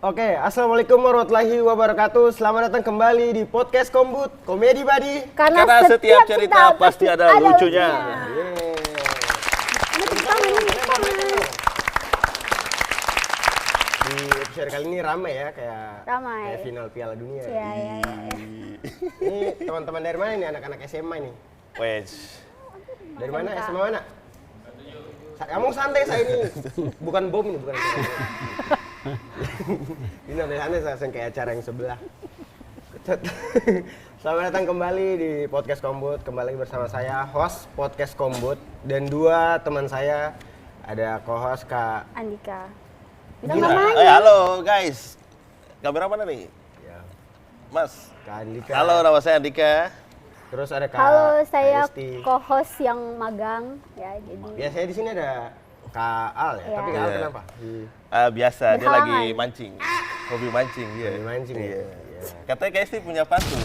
Oke, assalamualaikum warahmatullahi wabarakatuh. Selamat datang kembali di podcast Kombut Komedi Badi. Karena setiap cerita pasti ada lucunya. Di episode kali ini ramai ya, kayak final Piala Dunia. Iya. Ini teman-teman dari mana nih, anak-anak SMA nih? Wes. Dari mana? SMA mana? Kamu santai saya ini, bukan bom ini, bukan. Ini dari sana langsung kayak acara yang sebelah. Selamat datang kembali di podcast Kombut. Kembali bersama saya, host podcast Kombut, dan dua teman saya, ada co-host Kak Andika. Halo guys, kamera mana nih? Ya, Mas. Kak Andika. Halo, nama saya Andika. Terus ada Kak Halo, saya Esti. co-host yang magang ya, jadi Biasanya di sini ada Kak Al ya, Ya. tapi Kak Al Iya. kenapa? Biasa, dia Berhalangan. lagi mancing. Hobi mancing dia. Di mancing ya. Iya. Katanya Kak Esti punya pantun.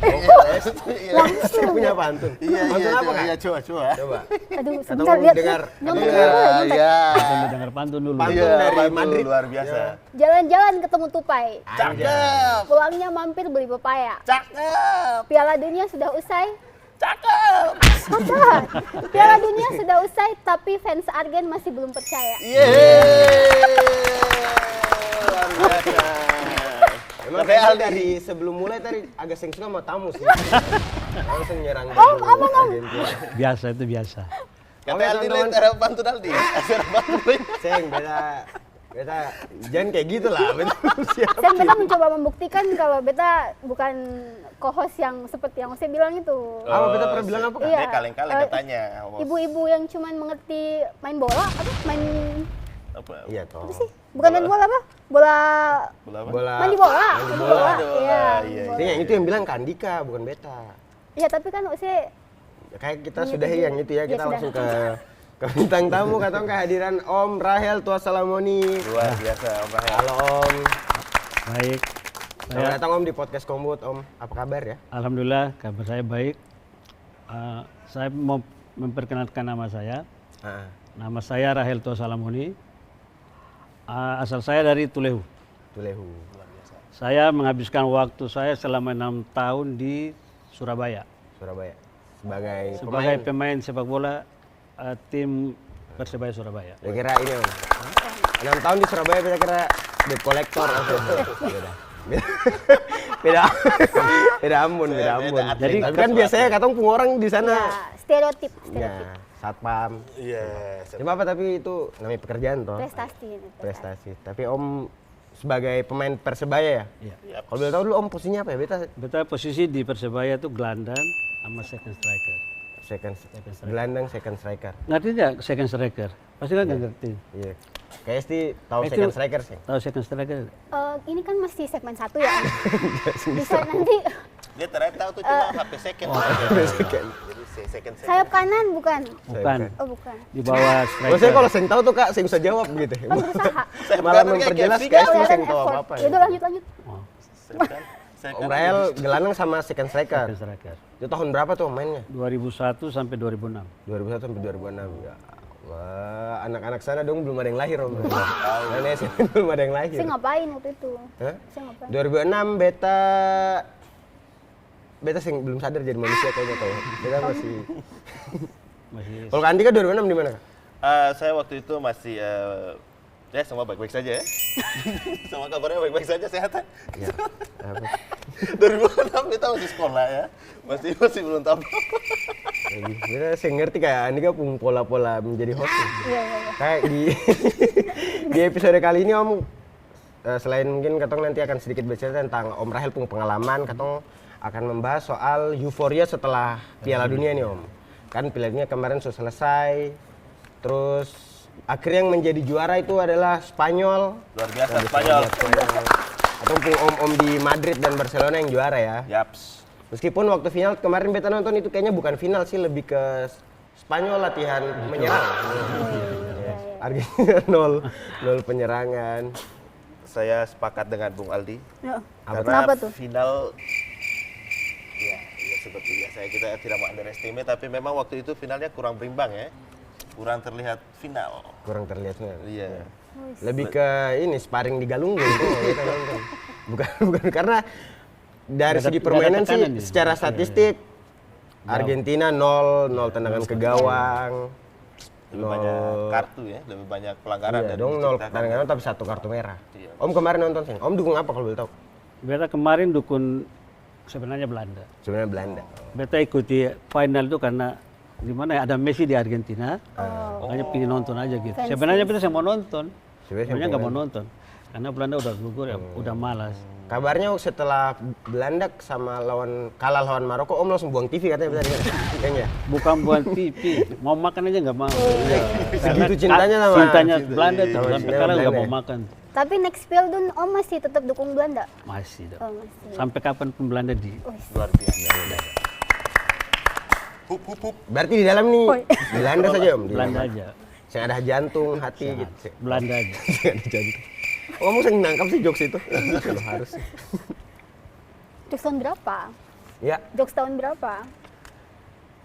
Saya punya pantun. Pantun apa Kak? Iya, coba. Coba. aduh Atau sebentar mau lihat dengar? nyontek Dengar. dulu, Iya. Sambil dengar pantun dulu. Pantun Iya, dari pantun Madrid. luar biasa. Ya. jalan-jalan ketemu tupai, Cakep. pulangnya mampir beli pepaya, Cakep. Piala Dunia sudah usai. Cakep. Apa? Piala Dunia sudah usai tapi fans Argen masih belum percaya. Yeay. Luar biasa. Emang Katanya saya Aldi. dari sebelum mulai tadi agak sengsuka sama tamu sih. Langsung nyerang Om. Argentina. Biasa itu biasa. Katanya Aldi teman-teman. lain, ada pantun Aldi. Ada pantun. Seng, beta jangan kayak gitu lah. Siap. Saya beta mencoba membuktikan kalau beta bukan co-host yang seperti yang saya bilang itu. Apa beta pernah bilang apa Kak? Iya. Dia kaleng-kaleng katanya. Ibu-ibu yang cuman mengerti main bola, main Apa? Iya toh. bukan main bola apa? Bola Bola apa? Bola. main di bola. Main di bola. Iya. Iya. bola. Seng, yang itu yang bilang Kak Andika, bukan beta. Iya, tapi kan saya Ya, kayak kita sudahi yang itu ya, kita sudah. langsung ke bintang tamu, katong kehadiran Om Rahel Tua Salamoni. Luar biasa, Om Rahel. Halo Om. Baik. Selamat Saya, datang Om di podcast Kombut Om. Apa kabar ya? Alhamdulillah kabar saya baik. Saya mau memperkenalkan nama saya. Ah, Nama saya Rahel Tua Salamoni. Asal saya dari Tulehu. Tulehu. Saya menghabiskan waktu saya selama 6 tahun di Surabaya Surabaya. Sebagai sebagai pemain sepak bola tim Persebaya Surabaya. Saya kira ini Om. 6 tahun di Surabaya, saya kira debt collector. Beda. Beda. Beda ampun. Jadi Tapi kan biasanya katong pung orang di ya, sana. stereotip. Ya, satpam. Iya. Cuma apa, tapi itu namanya pekerjaan toh. Prestasi. Tapi Om sebagai pemain Persebaya ya? Iya. Kalau boleh tahu dulu Om posisinya apa ya? Beta Beta posisi di Persebaya itu gelandang sama second striker. second striker. gelandang, second striker. Ngerti nggak second striker? Pasti kan nggak ngerti. Iya. Kayak Esti tahu Itu- second striker sih. Tahu second striker? Ini kan masih segmen 1 ya. Bisa nanti Dia terakhir tahu tuh cuma HP second. Second. Jadi second. sayap kanan bukan? Bukan. Oh bukan. Di bawah Maksudnya striker. kalau sing tahu tuh Kak, sing usah jawab gitu. Kan berusaha. Malah kanan kayak memperjelas KFC kayak kan? Esti sing Kelihatan tahu effort. apa-apa. Ya udah lanjut. Oh, Om Rahel gelandang sama second striker. second striker. Itu tahun berapa tuh mainnya? 2001 sampai 2006. 2001 sampai 2006 ya. Wah, anak-anak sana dong belum ada yang lahir Om. Mana SMA belum ada yang lahir. Saya ngapain waktu itu? Hah? Saya ngapain? 2006 beta sing belum sadar jadi manusia kayaknya kalau beta masih. Masih Kalau Kak Andika 2006 di mana Kak? Saya waktu itu masih ya semua baik-baik saja ya. Sama kabarnya baik-baik saja, sehat. Ya. Apa? 2006 kita masih sekolah ya. Masih belum tahu. Beta sing ngerti kayak Andika pun pola-pola menjadi host. Iya. Kayak di episode kali ini Om, selain mungkin katong nanti akan sedikit bercerita tentang Om Rahel pun pengalaman, katong akan membahas soal euforia setelah Piala Dunia nih Om. Kan Piala Dunia kemarin sudah selesai, terus akhirnya yang menjadi juara itu adalah Spanyol. Luar biasa Spanyol. Atau pun om-om di Madrid dan Barcelona yang juara ya. Yaps. Meskipun waktu final kemarin beta nonton itu kayaknya bukan final sih, lebih ke Spanyol latihan menyerang. Argentina 0 penyerangan. Saya sepakat dengan Bung Aldi. Ya. Karena Kenapa tuh? final ya seperti biasa kita tidak mau underestimate, tapi memang waktu itu finalnya kurang berimbang ya. kurang terlihat final. kurang terlihatnya. Iya. Lebih ke ini sparring di galunggung tuh kita nonton. Bukan karena dari Nggak ada- segi nggak ada permainan sih tekanan ya? secara statistik Argentina 0 tendangan ke gawang. Lebih banyak kartu ya, lebih banyak pelanggaran Iya dari dong 0 diciptakan. tendangan tapi 1 kartu merah. Iya. Om kemarin nonton sih. Om dukung apa kalau boleh tahu? Beta kemarin dukun sebenarnya Belanda. Sebenarnya Belanda. Beta ikuti final itu karena gimana ya, ada Messi di Argentina, makanya pingin nonton aja gitu. Fans. Sebenarnya beta mau nonton, sebenarnya nggak mau pengen. nonton, karena Belanda udah gugur ya, udah malas. Kabarnya setelah Belanda kalah lawan Maroko, Om langsung buang TV katanya tadi. Kayaknya. Bukan buat TV, mau makan aja nggak mau. Segitu cintanya sama cintanya Belanda tuh, sama sampai cintanya sekarang nggak Belanda mau ya? makan. Tapi next Piala Om masih tetap dukung Belanda. Masih dong. Oh, masih. Sampai kapan pun Belanda di Wih, Luar biasa. Hup hup hup. Berarti di dalam nih Oi. Belanda saja Om. Di Belanda dalam. aja, Yang ada jantung, hati gitu. Belanda aja. Yang ada jantung. Oh, kamu sering nangkap sih jokes itu. Kalau harus. jokes tahun berapa? Ya, Jokes tahun berapa?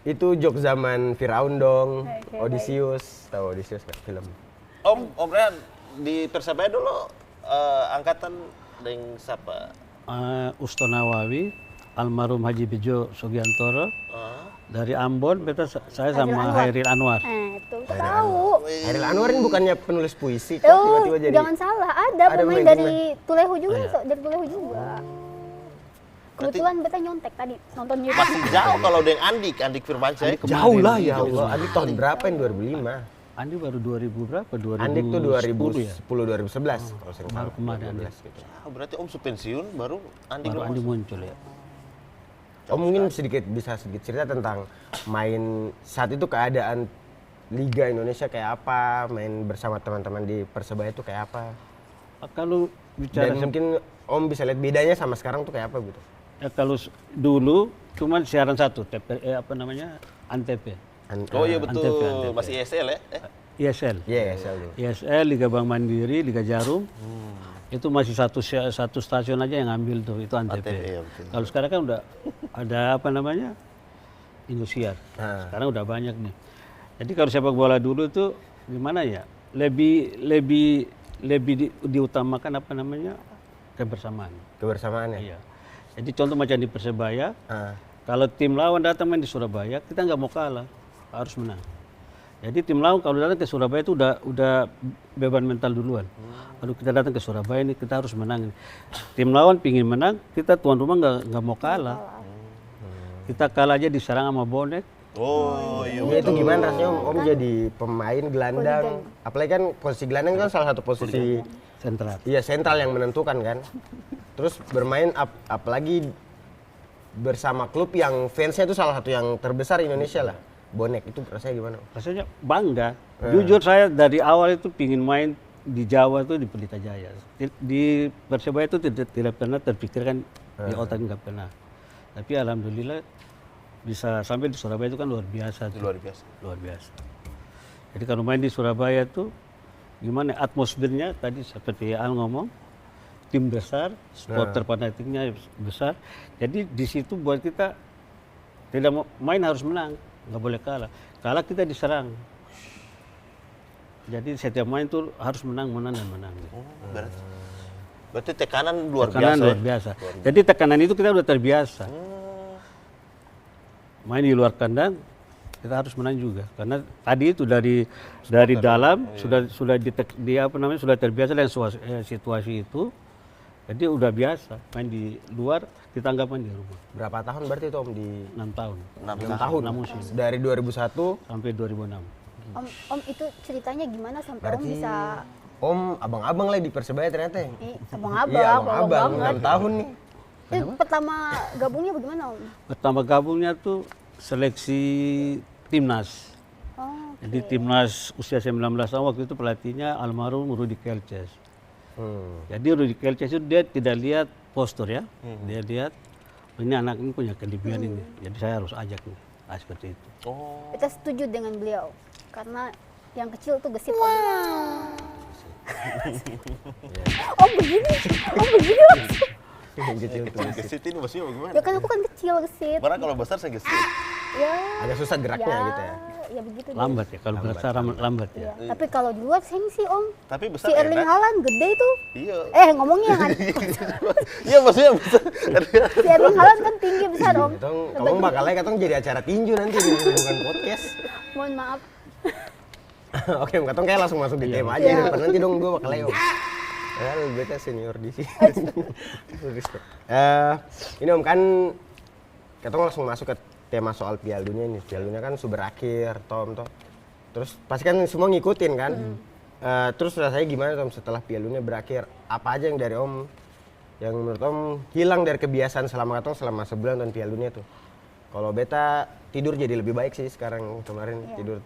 itu jokes zaman Firaun dong. Oke, Odysseus, tahu Odysseus nggak film? Om Rehan di Persebaya dulu angkatan dengan siapa? Usto Nawawi, almarhum Haji Bejo Sugiantoro, dari Ambon, beta saya sama Hairil Anwar. Itu tahu. Hairil Anwar ini bukannya penulis puisi, kok Oh, tiba-tiba jadi jangan salah, ada Ada pemain pemain dari Tulehu juga, dari Tulehu juga. Kebetulan beta nyontek tadi nonton YouTube. Masih jauh kalau dengan Andik Firmansyah. Andik jauh lah kemarin, ya Allah. Andi tahun berapa ini 2005? Andi baru 2000 berapa? 2010 Andik tuh ya? 2010 2011 kalau saya Baru kemarin Andik. gitu. Berarti Om pensiun baru Andik Baru belum Andi masuk. muncul ya. Om mungkin bisa sedikit cerita tentang main saat itu keadaan Liga Indonesia kayak apa, main bersama teman-teman di Persebaya itu kayak apa. Kalau bicara Dan mungkin Om bisa lihat bedanya sama sekarang tuh kayak apa gitu. ya, kalau dulu cuman siaran satu, Antv. Oh iya betul, Antv. masih ESL ya? ISL. Iya, saya dulu. ISL, Liga Bank Mandiri, Liga Jarum. Itu masih satu stasiun aja yang ambil tuh, itu Antv. Antv, iya, betul. Kalau sekarang kan udah ada Indosiar. Nah. Sekarang udah banyak nih. Jadi kalau sepak bola dulu tuh gimana ya? Lebih diutamakan kebersamaan. Kebersamaannya. Iya. Jadi contoh macam di Persebaya, Ah. kalau tim lawan datang main di Surabaya, kita nggak mau kalah, harus menang. Jadi tim lawan kalau datang ke Surabaya itu udah beban mental duluan. Aduh, kita datang ke Surabaya ini kita harus menang. Tim lawan pingin menang, kita tuan rumah nggak mau kalah. Kita kalah aja diserang sama bonek. Oh iya. Iya itu gimana rasanya Om jadi pemain gelandang. Apalagi kan posisi gelandang kan salah satu posisi Sentral. iya sentral yang menentukan kan. Terus bermain apalagi bersama klub yang fansnya itu salah satu yang terbesar Indonesia lah. Bonek itu rasanya gimana? Rasanya bangga. Jujur saya dari awal itu pingin main di Jawa itu di Pelita Jaya. Di Persebaya itu tidak pernah terpikirkan di otak nggak pernah. Tapi alhamdulillah bisa sampai di Surabaya itu kan luar biasa. Itu luar biasa. Luar biasa. Jadi kalau main di Surabaya itu gimana atmosfernya tadi seperti Al ngomong, tim besar, supporter fanatiknya besar. Jadi di situ buat kita tidak mau main harus menang, nggak boleh kalah. Kalah kita diserang. Jadi setiap main tuh harus menang dan menang. Oh, berarti tekanan luar Tekanan biasa. luar biasa. Jadi tekanan itu kita udah terbiasa. Main di luar kandang kita harus menang juga karena tadi itu dari dalam sudah sudah terbiasa dengan situasi itu. Jadi udah biasa main di luar kita anggap main di rumah. Berapa tahun berarti itu Om di 6 tahun 6 tahun? 6 musim Dari 2001 sampai 2006. Om itu ceritanya gimana sampai Om berarti bisa Om abang-abang lah di Persebaya ternyata ya? abang-abang, Iya abang-abang, banget. 6 tahun nih. Pertama gabungnya bagaimana Om? Pertama gabungnya tuh seleksi timnas. Oh, Jadi timnas usia 19 tahun waktu itu pelatihnya almarhum Rudi Kelces. Jadi Rudi Kelces itu dia tidak lihat postur ya, dia lihat oh, ini anak ini punya kelebihan ini, jadi saya harus ajak nih, seperti itu. Oh. kita setuju dengan beliau karena yang kecil tuh gesit. Om begini langsung. Yang kecil tuh. Gesit ini maksudnya bagaimana? Ya kan aku kan kecil gesit. Karena kalau besar saya gesit. Ya. Agak susah geraknya Ya. gitu ya. ya begitu. dia. Lambat ya, kalau Barca lambat ya. Iya. Tapi kalau di luar sensi Om. Tapi Si besar Erling enak. Haaland gede itu. Iya. Ngomongnya kan. Iya maksudnya besar. Si Erling Haaland kan tinggi besar Om. Katong bakalnya katong jadi acara tinju nanti bukan podcast. Mohon maaf. Oke, katong kayak langsung masuk di tema aja. Depan nanti dong gue bakalnya Om. Beta senior di sini. Respect. Ini Om kan katong langsung masuk ke tema soal Piala Dunia nih. Piala Dunia kan sudah berakhir, Tom. Terus pasti kan semua ngikutin kan. Terus rasanya gimana Tom setelah Piala Dunia berakhir? Apa aja yang dari Om yang menurut Om hilang dari kebiasaan selama katong selama sebulan dan Piala Dunia tuh? Kalau beta tidur jadi lebih baik sih sekarang, kemarin tidur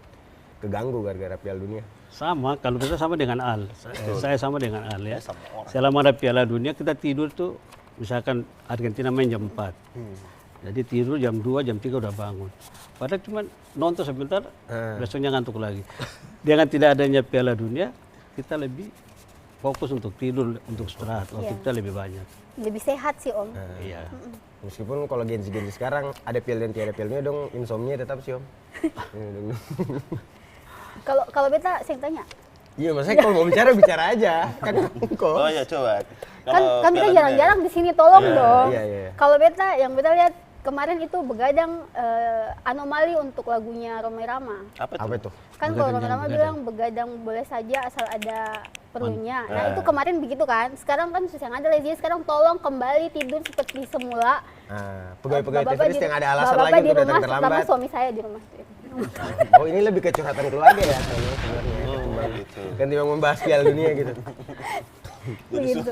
keganggu gara-gara Piala Dunia. Sama, kalau kita sama dengan Al. Saya sama dengan Al ya. Selama ada Piala Dunia kita tidur tuh misalkan Argentina main jam 4. Jadi tidur jam 2, jam 3 udah bangun. Padahal cuma nonton sebentar, besoknya ngantuk lagi. Dengan tidak adanya Piala Dunia, kita lebih fokus untuk tidur, untuk istirahat. Waktu kita lebih banyak. Lebih sehat sih Om. Iya. Meskipun kalau Gen-Z sekarang ada Piala dan tiada Piala Dunia dong, insomnia tetap sih Om. Kalau beta saya tanya. Iya, maksudnya kalau mau bicara aja. Kan kok. Oh iya coba. Kan kita jarang-jarang di sini tolong dong. Iya. Kalau yang beta lihat kemarin itu begadang anomali untuk lagunya Rhoma Irama. Apa Apa tuh? itu? Kan kalau Rhoma Irama bilang begadang boleh saja asal ada perlunya. Nah itu kemarin begitu kan. Sekarang kan susah ada lagi. Sekarang tolong kembali tidur seperti semula. Pegawai-pegawai Bapak-bapak TVRI di- yang ada alasan bapak-bapak lagi di untuk rumah, datang terutama terlambat. suami saya di rumah. Oh, ini lebih ke curhatan keluarga ya sebenarnya. Gitu. Kan timbang membahas Piala Dunia gitu. Begitu.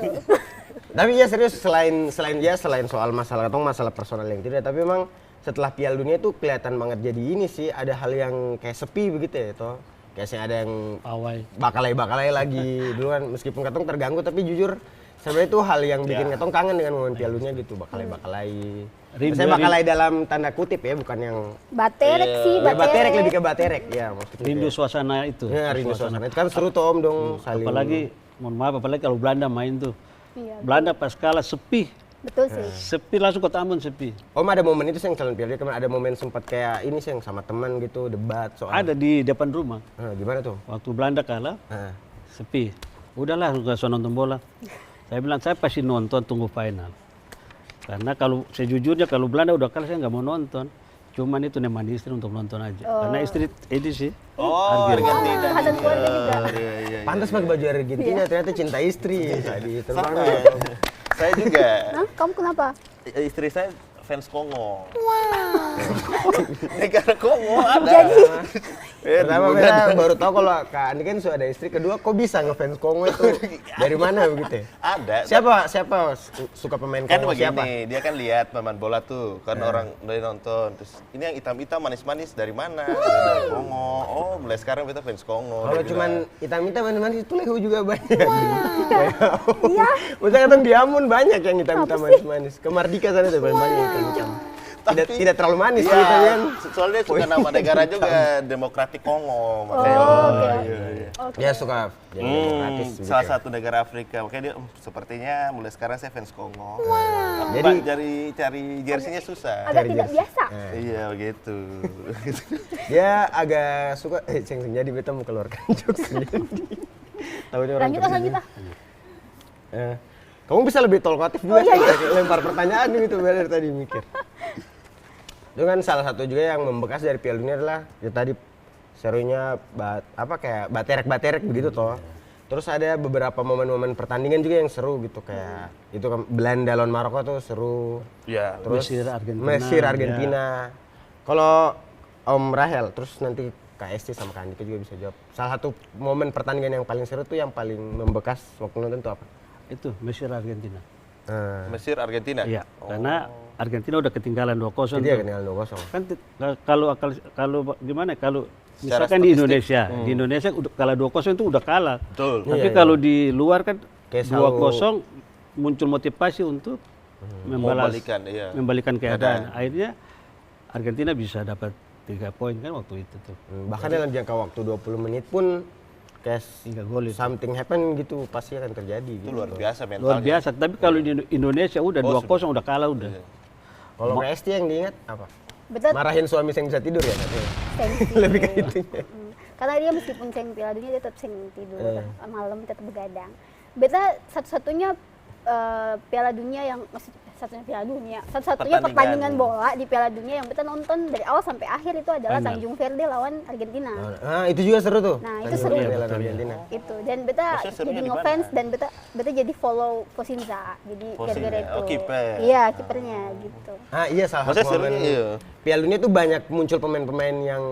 Tapi ya serius selain soal masalah personal yang tidak, tapi memang setelah Piala Dunia itu kelihatan banget jadi ini sih ada hal yang kayak sepi begitu ya toh. Kayaknya ada yang Pawai. bakalai lagi dulu kan meskipun katong terganggu tapi jujur sebenarnya itu hal yang bikin katong kangen dengan momen Piala Dunia gitu bakalai. Saya bakalai dalam tanda kutip ya bukan yang Baterek sih, ya, baterek lebih ke baterek ya maksudnya. Rindu suasana itu. Ya, rindu suasana itu kan seru tuh Om dong saling. Apalagi, mohon maaf, apalagi kalau Belanda main tuh. Iya, Belanda pas kalah sepi. betul sih. Sepi langsung Kota Ambon sepi. Om ada momen itu sih yang calon Piala Dunia kemarin ada momen sempat kayak ini sih yang sama teman gitu debat soal. Ada di depan rumah. Gimana tuh? Waktu Belanda kalah, Nah, sepi. Udahlah, nggak usah nonton bola. Saya bilang, saya pasti nonton, tunggu final. Karena kalau sejujurnya kalau Belanda udah kalah, saya nggak mau nonton. Cuman itu neman istri untuk nonton aja. Karena istri ini sih. Oh, Argentina. Curhatan keluarga juga. Iya. pantas pakai baju Argentina ternyata cinta istri tadi terbang. Sama. Saya juga. Hah? Kamu kenapa? Istri saya fans Kongo. Negara Kongo ada. Jadi Pertama beta baru tahu kalau Kak Andi kan sudah ada istri. Kedua kok bisa ngefans Kongo itu dari mana begitu? Ada. Siapa suka pemain Kan Kongo begini, siapa? dia kan lihat pemain bola tuh, kan orang dari nonton. Terus ini yang hitam-hitam manis-manis dari mana? Dari Kongo. Oh, mulai sekarang kita fans Kongo. Kalau Dia cuman bilang. hitam-hitam manis-manis itu lehu juga banyak. Iya. Maksudnya kan di Ambon banyak yang hitam-hitam manis-manis. Ke Mardika sana tuh banyak hitam-hitam. Tidak terlalu manis Iya, sih tapi kan. soalnya suka nama negara juga Demokratik Kongo. Makanya, oke. Dia suka jadi demokratis. begitu salah ya. satu negara Afrika. Makanya dia sepertinya mulai sekarang saya fans Kongo. Jadi- Jadi cari jersinya susah. agak Cari tidak jersey. biasa. Iya begitu. Dia agak suka ceng jadi beta mau keluarkan jokes sendiri. Tahu ini orang Lanjut kerja. ah. Kamu bisa lebih talkatif juga iya, sih, lempar pertanyaan gitu dari tadi mikir. Itu kan salah satu juga yang membekas dari Piala Dunia adalah ya tadi serunya kayak baterek begitu toh. Terus ada beberapa momen-momen pertandingan juga yang seru gitu kayak itu kan Belanda lawan Maroko tuh seru. Iya. Terus Mesir, Argentina. Kalau Om Rahel, terus nanti KST sama Kak Andika juga bisa jawab. Salah satu momen pertandingan yang paling seru tuh yang paling membekas waktu nonton tuh apa? Itu Mesir Argentina. Mesir Argentina. Iya, karena Argentina udah ketinggalan 2-0. Jadi ya tuh. ketinggalan 2-0. Kan kalau gimana kalau Secara misalkan di statistik. Indonesia udah kalah 2-0 itu udah kalah. Betul. Tapi Iya, kalau di luar kan Kayak 2-0 muncul motivasi untuk Membalikan, iya. membalikan keadaan. Akhirnya Argentina bisa dapat 3 poin kan waktu itu tuh. Bahkan dalam jangka waktu 20 menit pun kayak 3 gol itu. something happen gitu pasti akan terjadi Itu gitu. luar biasa mentalnya. Luar biasa. Tapi kalau di Indonesia udah 2-0 udah kalah udah. Kalau KST yang diingat apa? Betul. Marahin suami yang bisa tidur ya? sengsi. Lebih ke itunya. Karena dia meskipun seng Piala Dunia dia tetap seng tidur malam tetap begadang. Beta satu-satunya Piala Dunia yang satu-satunya pertandingan bola di Piala Dunia yang beta nonton dari awal sampai akhir itu adalah Tanjung Verde lawan Argentina. Nah, itu juga seru tuh. Nah, itu seru. Argentina. Itu dan beta Maksudnya serunya jadi di ngefans mana? dan beta jadi follow Fosinza. Jadi gara-gara itu. Oh, kiper. Iya, kipernya gitu. Ah iya, salah Maksudnya satu momen serunya, iya. Piala Dunia tuh banyak muncul pemain-pemain yang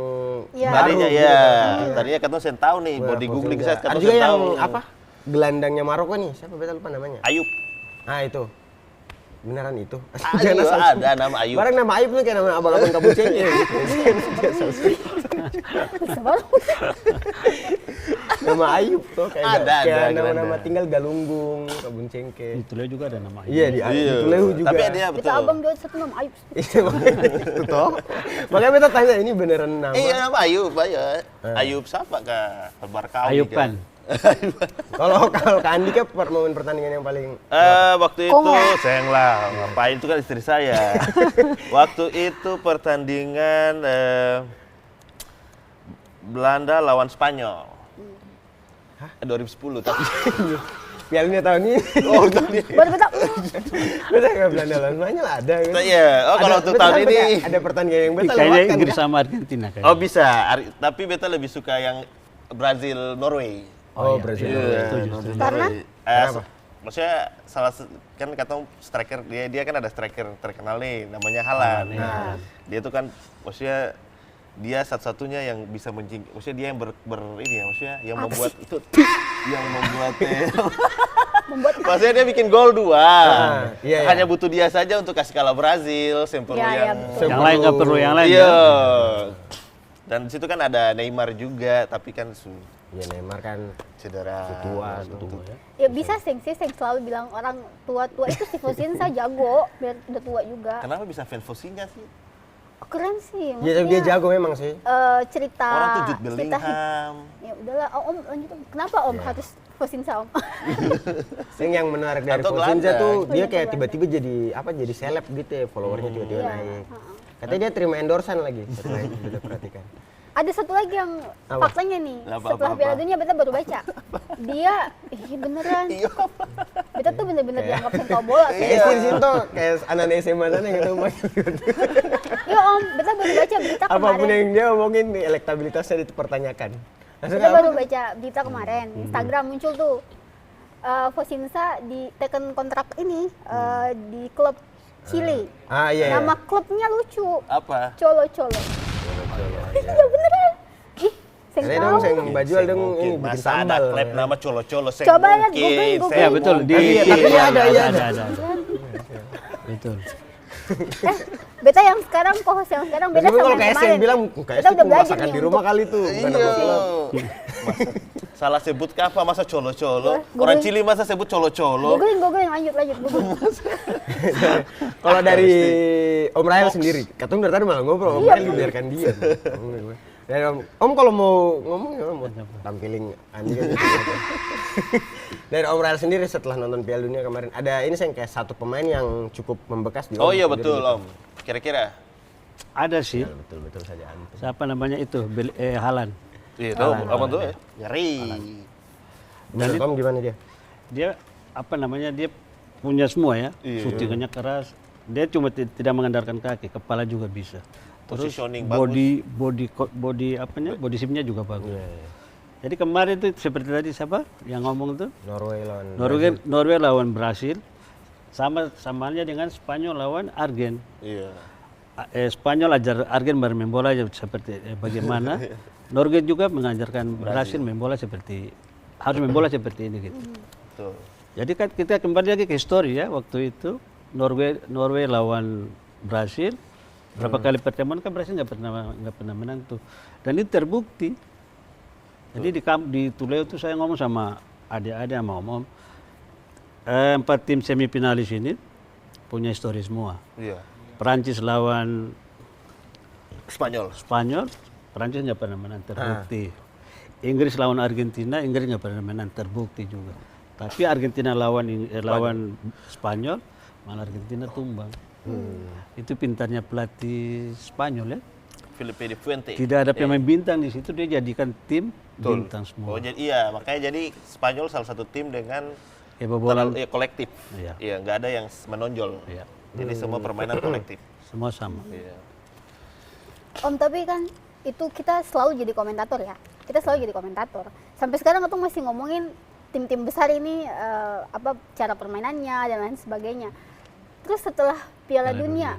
Iya. baru. Tadinya gitu. ya, tadinya katong sen tahu nih, body googling saya Ada katong juga sen yang tahu. apa? Gelandangnya Maroko nih, siapa beta lupa namanya. Ayub. Ah itu. Beneran itu. Ayub, ada nama Ayub. Barang nama Ayub tuh kayak nama abang-abang kampung cengkeh. Nama Ayub tuh kayak Ada, nama-nama ada. tinggal Galunggung, Kabun Cengkeh. Itu juga ada nama Iya di Iya. Tulehu juga. Tapi dia Beta betul. abang dia satu nama Ayub. Iya, makanya itu toh. Makanya beta tanya ini beneran nama. Iya nama Ayub, ya. Ayub siapa kah? Perbarkawi. Ayub kan. Kalau Kak Andika momen pertandingan yang paling Waktu itu Kongo. sayang lah, ngapain itu kan istri saya. Waktu itu pertandingan Belanda lawan Spanyol. 2010 tapi. Piala Dunia tahun ini. Oh, tadi. Baru beta Beta nggak Belanda lawan Spanyol ada. Kan? Iya, oh kalau Ada- untuk beta tahun sampai ini kayak ada pertandingan yang beta Kayaknya lewatkan. Inggris kan? sama Argentina kayaknya. oh bisa, tapi beta lebih suka yang Brazil Norway. Oh, iya. Brazil. Iya, setuju. Karena? Kenapa? Maksudnya kan kata striker dia kan ada striker terkenal nih namanya Haaland. Nah, dia tuh kan maksudnya dia satu-satunya yang bisa maksudnya dia yang ini ya maksudnya yang membuat itu yang membuat maksudnya dia bikin gol 2. iya, Hanya butuh dia saja untuk kasih kalah Brazil, Sempurna Iya, iya, yang betul. Yang lain nggak perlu yang lain. Iya. kan? Dan di situ kan ada Neymar juga, tapi kan Ya Neymar kan cedera. tua. ya bisa seng selalu bilang orang tua-tua itu si Fosinza jago biar udah tua juga. Kenapa bisa fan Fosinha sih? Keren sih. Dia maksudnya, jago memang sih. cerita Orang tuh Jude cerita Bellingham. ya udahlah Om lanjut Om. Kenapa Om harus Fosinza Om? Yang menarik dari Atau Fosinza gelandang. tuh dia iya, kayak gelandang. tiba-tiba jadi seleb gitu ya, followernya tiba-tiba Iya, naik. Katanya dia terima endorsan lagi setelah itu kita perhatikan. Ada satu lagi yang Apa? faktanya nih, Apa, setelah apa, Piala apa? Dunia beta baru baca. Dia beneran. Iya. Beta tuh bener-bener dianggap sentau bola. Kayak Estin Sinto, kayak anak SMA sana yang ketemu Iya Om, beta baru baca berita apapun kemarin. yang dia omongin nih, elektabilitasnya dipertanyakan. Maksudnya Kita apa? baru baca berita kemarin, Instagram muncul tuh Fosinza diteken kontrak ini di klub Chile. Ah iya. Nama klubnya lucu, Apa? Colo-Colo. Iya beneran. Ih, seng Saya tahu. dong saya bajual dong Mungkin. ini bikin Masa ada sambal. klub nama colo-colo saya Coba lihat, mungkin. googling. Saya Iya betul di mungkin. Tapi iya, ada, iya, ada. Betul. Beta yang sekarang co-host yang sekarang beda Meskipun sama kalau yang kayak kemarin. yang bilang kayak Beta udah belajar masakan nih di rumah kali tuh. bukan nama klub. Iya. Salah sebut ke apa masa colo-colo? Iya, Orang googling. Chili masa sebut colo-colo? Googling, lanjut, googling. Kalau dari Om Rahel sendiri, katanya dari tadi malah ngobrol, Om Iya, Rahel dibiarkan dia. Dan Om kalau mau ngomong ya mau tampilin Andi kan gitu. Dari Om Rahel sendiri setelah nonton Piala Dunia kemarin, ada ini saya kayak satu pemain yang cukup membekas di Om. Oh iya sendiri betul gitu. Om. Kira-kira? Ada sih. Betul saja Andi. Siapa namanya itu? Haaland. Iya tahu apa tuh ya? Ngeri. Menurut Om gimana dia? Dia apa namanya? Dia punya semua ya. Iya. Shootingannya keras. Dia cuma tidak mengandalkan kaki, kepala juga bisa. Terus Positioning body shape-nya juga bagus. Jadi kemarin itu seperti tadi siapa yang ngomong tuh? Norway lawan Norway lawan Brasil. Samanya dengan Spanyol lawan Argen. Iya. Spanyol ajar Argen bermain bola seperti bagaimana. Norway juga mengajarkan Brasil main bola harus main bola seperti ini gitu. Betul. Jadi kan kita kembali lagi ke histori ya waktu itu Norway lawan Brasil. Berapa kali pertemuan kan Brasil nggak pernah menang tuh. Dan itu terbukti. Jadi di Tuleu tuh saya ngomong sama adik-adik sama om-om. 4 tim semifinalis ini punya histori semua. Iya. Perancis lawan Spanyol. Perancis nggak pernah menang, terbukti. Inggris lawan Argentina, Inggris nggak pernah menang, terbukti juga. Tapi Argentina lawan Spanyol, malah Argentina tumbang. Itu pintarnya pelatih Spanyol ya. Felipe de Fuente. Tidak ada pemain bintang di situ, dia jadikan tim Betul. bintang semua. Oh, jadi iya, makanya jadi Spanyol salah satu tim dengan Kebobolan kolektif. Iya. Iya, nggak ada yang menonjol. Iya. Jadi semua permainan kolektif. Semua sama. Iya. Om, tapi kan itu kita selalu jadi komentator ya. Kita selalu jadi komentator. Sampai sekarang Ketong masih ngomongin tim-tim besar ini apa cara permainannya dan lain sebagainya. Terus setelah Piala Dunia,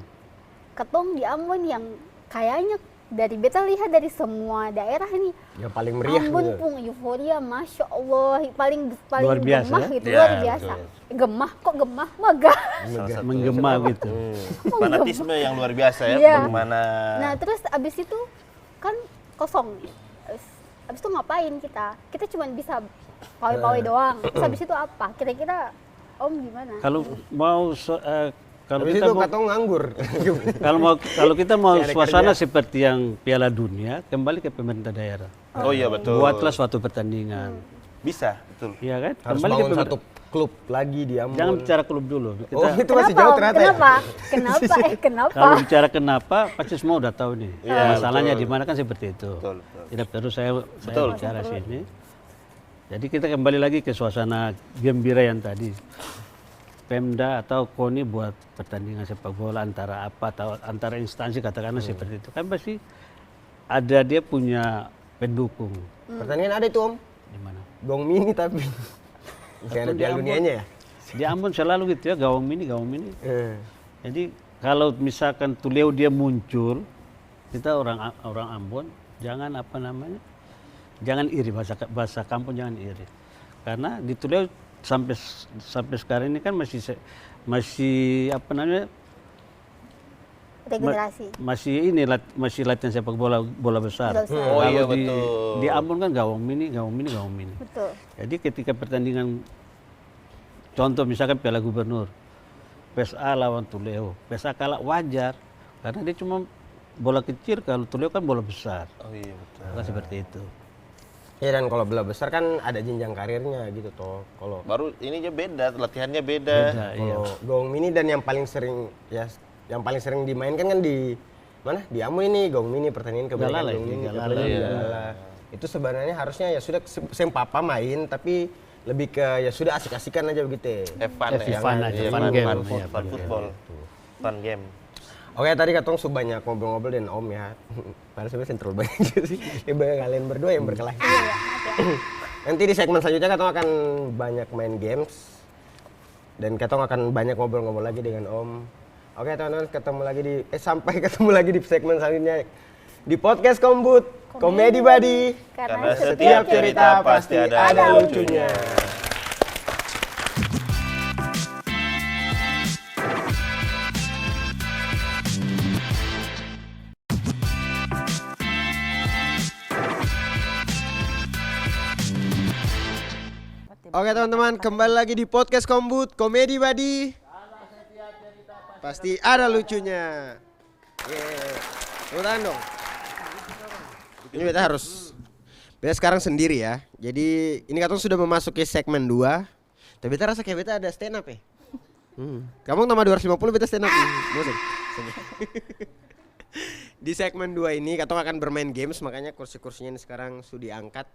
Ketong di Ambon yang kayaknya dari beta lihat dari semua daerah ini Yang paling meriah Ambon gitu. pun euforia, masya Allah, paling Luar biasa, gemah ya? gitu, Iya, luar biasa. betul. Gemah kok gemah, megah. Salah satu. Menggema gitu. Fanatisme yang luar biasa ya, Iya. bagaimana Nah terus abis itu kan kosong. Abis itu ngapain kita? Kita cuma bisa pawai-pawai doang. Terus abis itu apa? Kira-kira Om gimana? Kalau mau kalau Habis kita itu mau Katong nganggur. kalau kita mau Tidak ada suasana kerja. seperti yang Piala Dunia, kembali ke pemerintah daerah. Oh iya betul. Buatlah suatu pertandingan. Bisa, betul. Iya kan? Harus Kembali ke bangun pemerintah. satu klub lagi di Ambon. Jangan bicara klub dulu. Kita, Oh, itu masih jauh Om? ternyata ya? Kenapa? Kenapa? Kenapa? kalau bicara kenapa, pasti semua udah tahu nih. Iya, Masalahnya betul. di mana kan seperti itu. Betul, betul. Tidak perlu saya Betul. bicara sini. Jadi kita kembali lagi ke suasana gembira yang tadi. Pemda atau KONI buat pertandingan sepak bola antara apa atau antara instansi katakanlah seperti itu. Kan pasti ada dia punya pendukung. Pertandingan ada itu Om. Di mana? Gong mini tapi. Kayak ada di Piala Ambon. Dunianya ya? Di Ambon selalu gitu ya, gawang mini. Eh. Jadi kalau misalkan Tuleu dia muncul, kita orang Ambon jangan apa namanya, jangan iri, bahasa kampung jangan iri, karena di Tuleu sampai sekarang ini kan masih apa namanya, Regenerasi. masih latihan sepak bola besar. Bola besar. Oh iya, Kalau betul. di Ambon kan gawang mini. Betul. Jadi ketika pertandingan, contoh misalkan Piala Gubernur, PSA lawan Tuleu, PSA kalah wajar karena dia cuma bola kecil, kalau Tuleu kan bola besar. Oh iya betul. Kan seperti itu. Ya dan kalau bola besar kan ada jenjang karirnya gitu toh. Kalau Baru ininya beda, latihannya beda. Beda, iya. kalau gong mini dan yang paling sering dimainkan kan di mana? Di Ambon ini gong mini pertandingan kebanyakan Galala, gong mini. Galala, kebanyakan iya. Galala. Itu sebenarnya harusnya ya sudah sempapa main tapi lebih ke ya sudah asik-asikan aja begitu. Fun Have ya. fun aja, Iya, fun game. Fun, Iya, fun fun football. Fun game. Oke, tadi Katong banyak ngobrol-ngobrol dan Om ya. Padahal sebenarnya sentral banyak juga sih. Ya kalian berdua yang berkelahi. Nanti di segmen selanjutnya Katong akan banyak main games. Dan Katong akan banyak ngobrol-ngobrol lagi dengan Om. Oke teman-teman, sampai ketemu lagi di segmen selanjutnya. Di podcast Kombut, Komedi Buddy. Karena Setiap cerita pasti ada lucunya. Oke teman-teman, kembali lagi di podcast Kombut, Komedi Buddy. Pasti ada lucunya. Udah dong. Ini beta harus. Beta sekarang sendiri ya. Jadi ini Katong sudah memasuki segmen 2. Tapi beta rasa kayak beta ada stand up ya. Kamu tambah 250 beta stand up. Bosan. Di segmen 2 ini Katong akan bermain games, makanya kursi-kursinya ini sekarang sudah diangkat.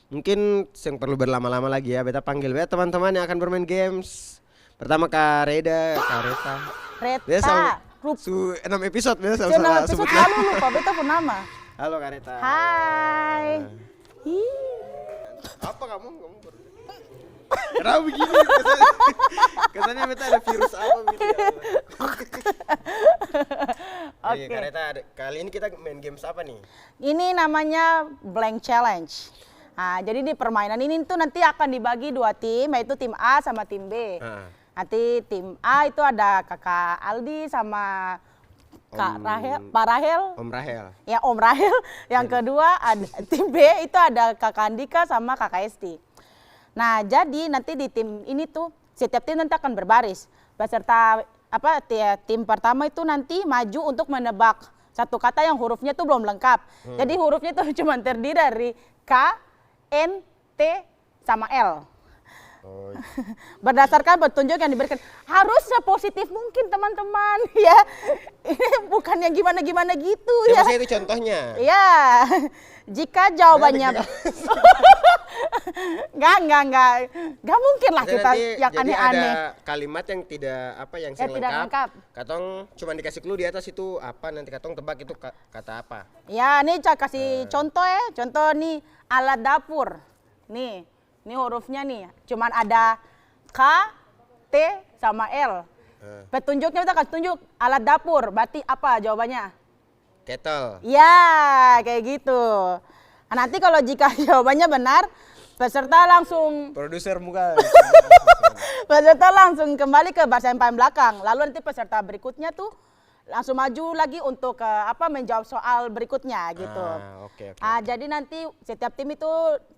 Mungkin yang perlu berlama-lama lagi ya. Beta panggil beta teman-teman yang akan bermain games. Pertama Kak Reda, Kak Reta. Reta. 6 episode beta Saya salah episode sebut. lalu lupa beta pun nama. Halo Kak Reta. Hai. Apa kamu baru. Kenapa begini? Kesannya beta ada virus apa gitu ya. Oke, Kak Reta, kali ini kita main games apa nih? Ini namanya blank challenge. Nah, jadi di permainan ini tuh nanti akan dibagi 2 tim, yaitu tim A sama tim B. Nanti tim A itu ada Kakak Aldi sama Kak Rahel, Pak Rahel. Om Rahel. Ya, Om Rahel. Yang kedua ada tim B itu ada Kakak Andika sama Kakak Esti. Nah, jadi nanti di tim ini tuh setiap tim nanti akan berbaris. Beserta tim pertama itu nanti maju untuk menebak satu kata yang hurufnya tuh belum lengkap. Jadi hurufnya tuh cuma terdiri dari K, N, T sama L. Oh, Berdasarkan petunjuk yang diberikan. Harusnya positif mungkin teman-teman ya. Ini bukan yang gimana-gimana gitu ya ya. maksudnya itu contohnya. Ya, jika jawabannya nggak mungkin lah kita yang jadi aneh-aneh. ada kalimat yang tidak apa yang Ya, tidak lengkap. Katong cuma dikasih clue di atas itu apa, nanti katong tebak itu kata apa. Ya, ini saya kasih contoh ya. Contoh nih alat dapur. Nih hurufnya nih. Cuman ada K, T, sama L. Petunjuknya kita kasih tunjuk alat dapur. Berarti apa jawabannya? Kettle. Ya, kayak gitu. Nah, nanti kalau jika jawabannya benar, peserta langsung kembali ke baris yang paling belakang. Lalu nanti peserta berikutnya tuh langsung maju lagi untuk menjawab soal berikutnya gitu. Oke. Jadi nanti setiap tim itu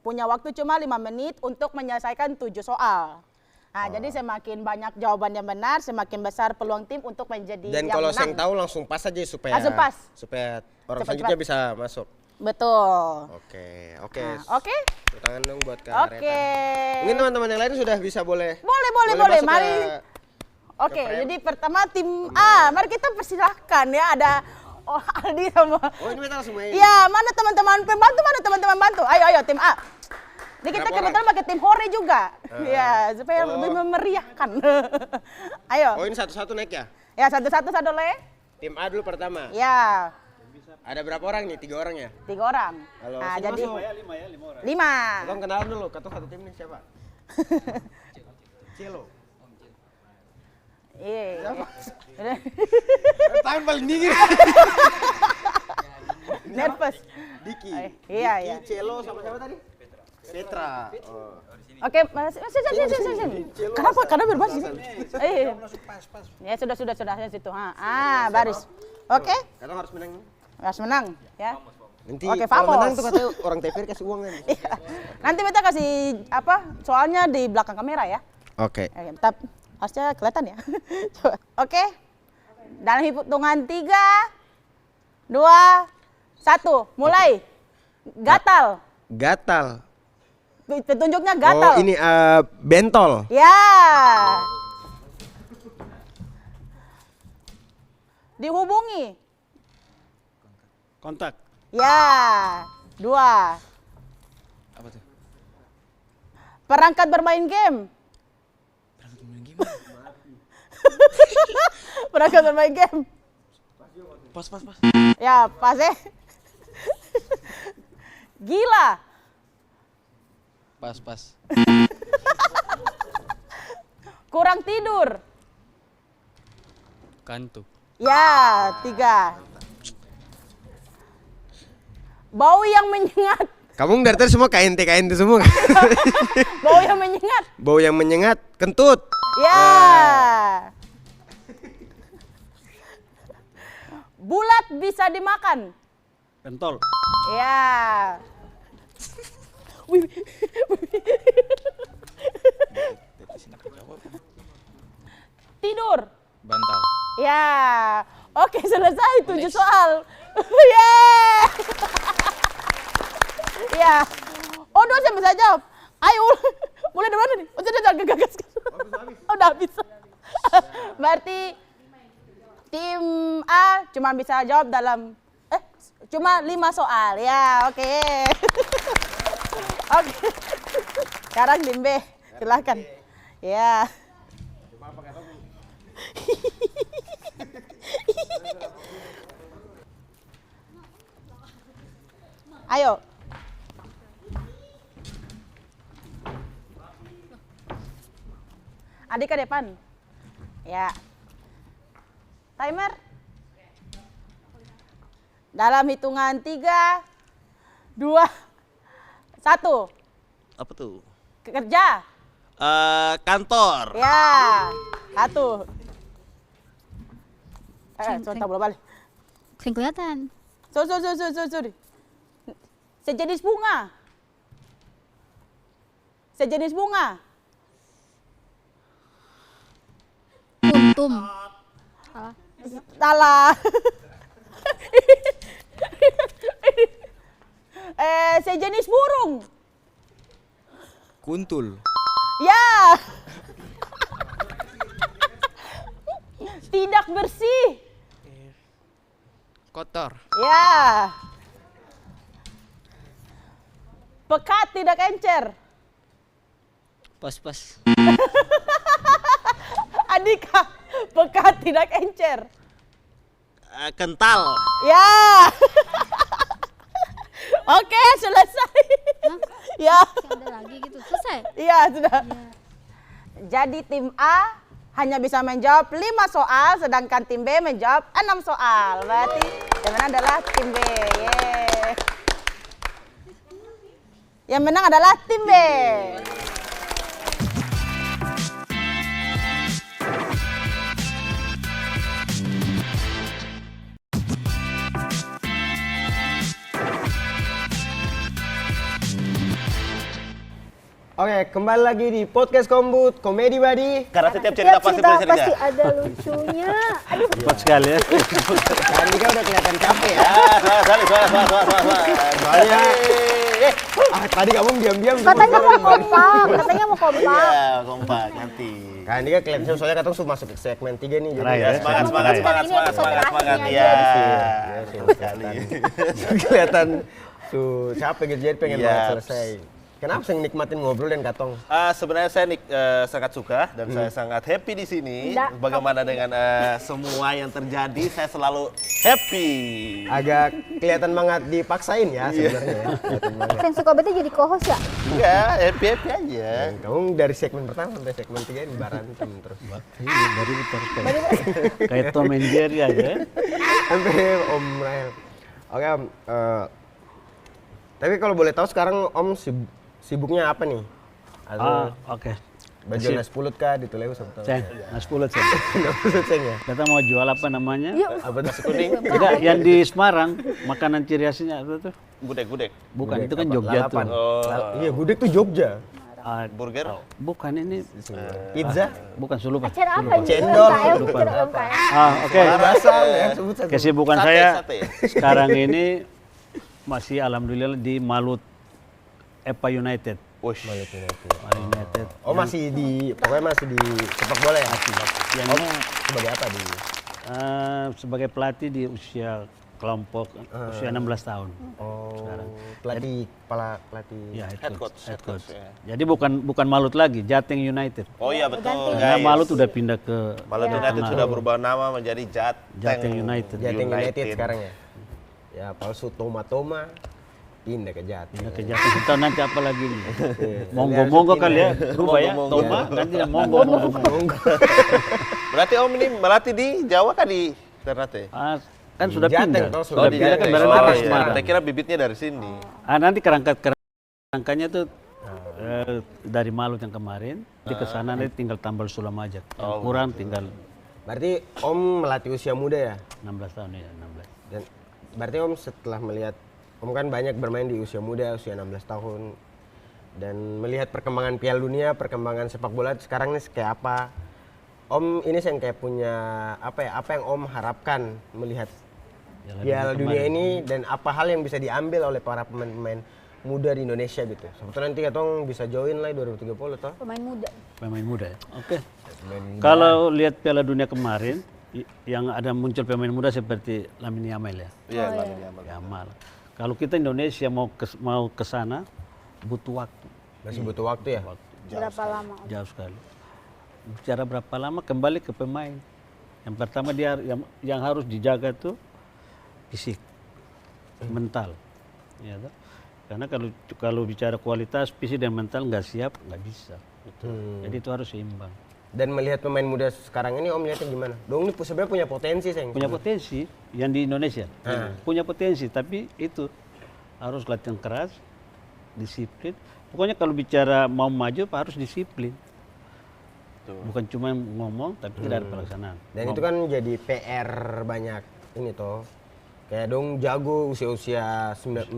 punya waktu cuma 5 menit untuk menyelesaikan 7 soal. Jadi semakin banyak jawaban yang benar, semakin besar peluang tim untuk menjadi Dan yang kalau menang. yang tahu langsung pas aja supaya Langsung pas. supaya orang Cepat-cepat. selanjutnya bisa masuk. Betul. Oke. Oke. Tepuk tangan dong buat Kak Oke. Reta. Mungkin teman-teman yang lain sudah bisa boleh. Boleh. masuk Mari. ke- Oke, frame. jadi pertama tim A, mari kita persilahkan ya, ada Aldi sama. Oh, ini kita langsung main. Ya, mana teman-teman pembantu, mana teman-teman bantu? Ayo tim A. Ini kita Berapa kebetulan pakai tim Hore juga. Ya, supaya lebih memeriahkan. Ayo. Oh, ini satu-satu naik ya? Ya, satu-satu sadole. Tim A dulu pertama. Ya, Ada berapa orang nih? 3 orang ya? 3 orang. Halo, Nah, sini jadi masuk. 5. Katong kenalan dulu, katong satu tim nih siapa? Cielo. Iya. Tangan paling dingin. Nervous. Diki. Iya. Diki, Cielo sama siapa tadi? Petra. Oh. Oke, sini. Kenapa? Karena berbahasa. Ya sudah di situ. Baris. Oke, Katong harus menang. harus menang ya. Nanti Oke, kalau vamos. menang tuh katanya orang TVRI kasih uang kan. Iya. Nanti kita kasih soalnya di belakang kamera ya. Oke. Oke, tetap harusnya kelihatan ya. Coba. Oke. Dalam hitungan 3, 2, 1, mulai. Gatal. Gatal. Petunjuknya gatal. Oh, ini bentol. Ya. Dihubungi. Kontak. Ya. 2. Apa tuh? Perangkat bermain game. Perangkat bermain game. Pas. Ya, pas ya. Gila. Pas. Kurang tidur. Kantuk. Ya, 3. Bau yang menyengat. Kamu dari tadi semua KNT semua. Bau yang menyengat. Bau yang menyengat, kentut. Ya. Bulat bisa dimakan. Pentol. Ya. Tidur. Bantal. Ya. Oke, selesai 7 soal. Yeay. Ya. Oh, 2 saya bisa jawab. Ayo, mulai dari mana nih? Oh, sudah jangan gagas. Oh, udah habis. Berarti tim A cuma bisa jawab dalam cuma 5 soal. Ya, oke. Oke. Sekarang tim B, silakan. Ya. Ayo. Adik ke depan. Ya. Timer. Dalam hitungan 3, 2, 1. Apa tuh? Kerja. Kantor. Ya. 1. Sebentar boleh balik. Sing kelihatan. Sorry. Sejenis bunga. Sejenis bunga. Kuntum. Salah. Sejenis burung. Kuntul. Ya. Tidak bersih. Kotor. Ya. Pekat tidak encer. Pos-pos. Andika, pekat tidak encer. Kental. Ya. Oke, selesai. Ya. Masih ada lagi gitu. Selesai. Iya, sudah. Jadi tim A hanya bisa menjawab 5 soal, sedangkan tim B menjawab 6 soal. Berarti yang menang adalah tim B. Yeay. Yang menang adalah tim B. Oke, kembali lagi di podcast Kombut Komedi Badi. Karena setiap cerita pasti boleh cerita. pasti ada lucunya. Aduh, Cepat sekali ya. Andika udah kelihatan capek ya. Soalnya, Tadi kamu diam-diam. katanya mau kompak, katanya mau kompak. iya, kompak nanti. Kan Andika kelihatan soalnya katong sudah masuk ke segmen 3 nih. Rai, Ya, ya. semangat, Kamu semangat, ini semangat, episode semangat, semangat, semangat, terakhirnya ya. Kelihatan. Kelihatan tuh capek gitu jadi pengen Iya. banget selesai. Kenapa sih nikmatin ngobrol dan katong? Sebenarnya saya sangat suka dan saya sangat happy di sini. Tidak. Bagaimana dengan semua yang terjadi, saya selalu happy. Agak kelihatan banget dipaksain ya sebenarnya. Ya. Kelihatan banget. Yang suka bete jadi co-host ya? Iya, happy happy aja. Kamu dari segmen pertama sampai segmen 3 ini berantem terus. Iya, dari itu terus kayak Tom and Jerry aja. Ya. Sampai Om Rahel. Oke Om, tapi kalau boleh tahu sekarang Om sibuknya apa nih? Atau Oke. baju nasi pulut kah di Tuleu sama Ceng, nasi pulut Ceng. Ceng ya? Kita mau jual apa namanya? Yuk. Apa nasi kuning? Enggak, yang di Semarang, makanan ciri khasnya itu tuh. Gudeg-gudeg. Bukan, itu kan Apa? Jogja Lalapan. tuh. Iya, gudeg tuh Jogja. Burger. Bukan ini, Pizza, bukan sulupan. Acara apa ini? Cendol. UMKM, acara UMKM. Oke. Basah ya, sebut satu. Kesibukan Sate, saya sate. sekarang ini masih alhamdulillah di Malut EPA United. Wush. Malut United. Oh masih di, pokoknya masih di sepak bola ya? Yang Om sebagai apa di? sebagai pelatih di usia kelompok usia 16 tahun. Oh, pelatih, kepala pelatih. Ya, Head coach, head coach. ya. Jadi bukan Malut lagi, Jateng United. Oh iya betul. Karena guys. Malut udah pindah ke Malut United sudah berubah nama menjadi Jateng United. Jateng United sekarang ya? Ya, palsu Toma pindah ke Jateng. Pindah ke Jateng. Kita nanti apa lagi nih? Iya. Monggo kali ya, rubah ya. Monggo. Toma, nanti monggo. Berarti Om ini melatih di Jawa kan di Ternate? Kan sudah Jateng, pindah. toh, Sudah di pindah kan Jateng. berarti Oh ke iya, Semarang. saya kira bibitnya dari sini. Nanti kerangkanya tuh dari Malut yang kemarin, di kesana nanti tinggal tambal sulam aja. Yang kurang tinggal Berarti Om melatih usia muda ya? 16 tahun ya, 16. Dan berarti Om setelah melihat, Om kan banyak bermain di usia muda, usia 16 tahun. Dan melihat perkembangan Piala Dunia, perkembangan sepak bola sekarang ini kayak apa? Om ini yang kayak punya apa ya? Apa yang Om harapkan melihat Piala Dunia ini dan apa hal yang bisa diambil oleh para pemain-pemain muda di Indonesia gitu. Sebetulnya nanti katong bisa join lah 2030 toh. Pemain muda. Pemain muda ya. Oke. Kalau lihat Piala Dunia kemarin, yang ada muncul pemain muda seperti Lamine Yamal ya. Iya, Lamine Yamal. Yamal. Kalau kita Indonesia mau ke sana butuh waktu. Masih butuh waktu ya? Berapa lama? Jauh sekali. Bicara berapa lama kembali ke pemain. Yang pertama dia yang harus dijaga tuh fisik, mental. Ya, toh? Karena kalau bicara kualitas fisik dan mental nggak siap nggak bisa. Gitu. Jadi itu harus seimbang. Dan melihat pemain muda sekarang ini Om lihatnya gimana? Dong ini sebenarnya punya potensi sayang. Punya potensi yang di Indonesia. Punya potensi tapi itu harus latihan keras, disiplin. Pokoknya kalau bicara mau maju harus disiplin. Bukan cuma ngomong tapi tidak ada pelaksanaan. Dan itu kan jadi PR banyak ini toh. Kayak dong jago usia-usia 19,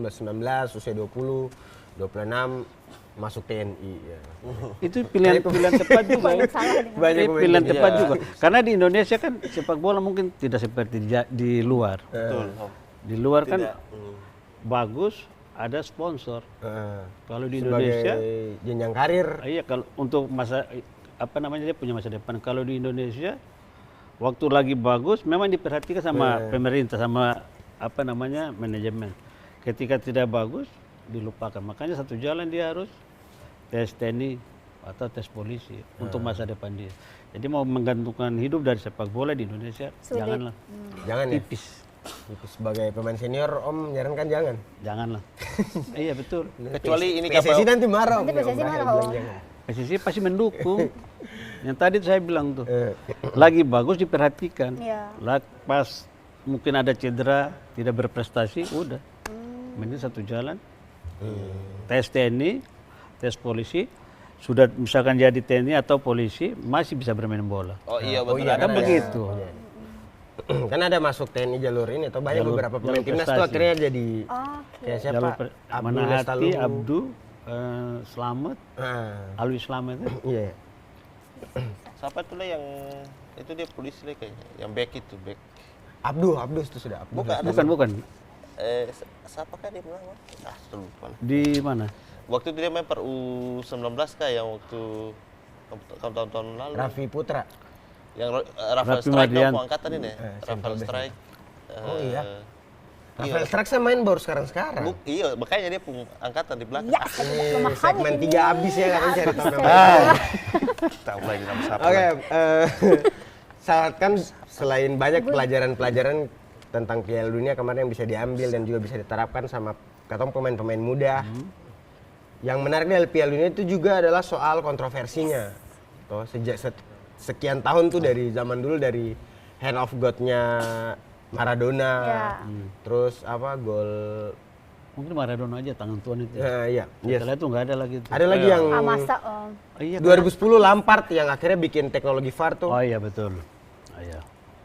usia 20, 26 masuk TNI ya. Itu pilihan tepat juga. Banyak salah dengan Banyak Itu pilihan tepat juga. Karena di Indonesia kan sepak bola mungkin tidak seperti di luar. Betul. Di luar kan bagus, ada sponsor. Kalau di Sebagai Indonesia, jenjang karir. iya kalau untuk masa apa namanya dia punya masa depan. Kalau di Indonesia waktu lagi bagus memang diperhatikan sama pemerintah sama apa namanya manajemen. Ketika tidak bagus dilupakan. Makanya satu jalan dia harus tes TNI atau tes polisi untuk masa depan dia. Jadi mau menggantungkan hidup dari sepak bola di Indonesia Sulit. janganlah. Jangan ya. Tipis. Itu sebagai pemain senior Om nyarankan jangan. Janganlah. Iya betul. Kecuali ini PSSI nanti marah Om. Nanti PSSI Om Rahel marah, bilang Om. jangan. PSSI pasti mendukung. Yang tadi saya bilang tuh, lagi bagus diperhatikan. Iya. Pas mungkin ada cedera, tidak berprestasi, udah. Mending satu jalan. Tes TNI, tes polisi, sudah misalkan jadi TNI atau polisi, masih bisa bermain bola. Oh iya betul. iya, ada Kan Ada. begitu. Kan ada masuk TNI jalur ini atau banyak Jalur- beberapa pemain jalur timnas tuh prestasi. akhirnya jadi Oke. kayak siapa? Jalur Abdul Manahati, Lestaluhu. Abdu, Selamat, Ah, Alwi Selamat. iya. Siapa tuh lah yang itu dia polisi lah kayaknya, yang back itu back. Abdul itu sudah Abdul. Bukan, Bukan. siapa kan dia bilang? Lupa lah. Di mana? Waktu itu dia main per U19 kah yang waktu tahun-tahun lalu. Raffi Putra. Yang Rafael Raffi Strike Mardian. mau angkatan ini. Central Rafael back. Strike. Oh iya. Iya. Rafael Strike main baru sekarang. Iya, makanya dia pun angkatan di belakang. Ya, Ini memahami segmen ini. 3 habis ya kan cari tahu nama. Tahu lagi nama siapa. Oke, saat kan selain banyak pelajaran-pelajaran tentang Piala Dunia kemarin yang bisa diambil dan juga bisa diterapkan sama katong pemain-pemain muda. Yang menarik dari Piala Dunia itu juga adalah soal kontroversinya. Toh sejak sekian tahun tuh dari zaman dulu dari hand of God-nya Maradona. Ya. Terus apa gol Mungkin Maradona aja tangan tuan itu. iya, yes. Setelah itu nggak ada lagi itu. Ada lagi yang Ah, masa Om. Iya, 2010 Lampard yang akhirnya bikin teknologi VAR tuh. Oh iya betul. Iya.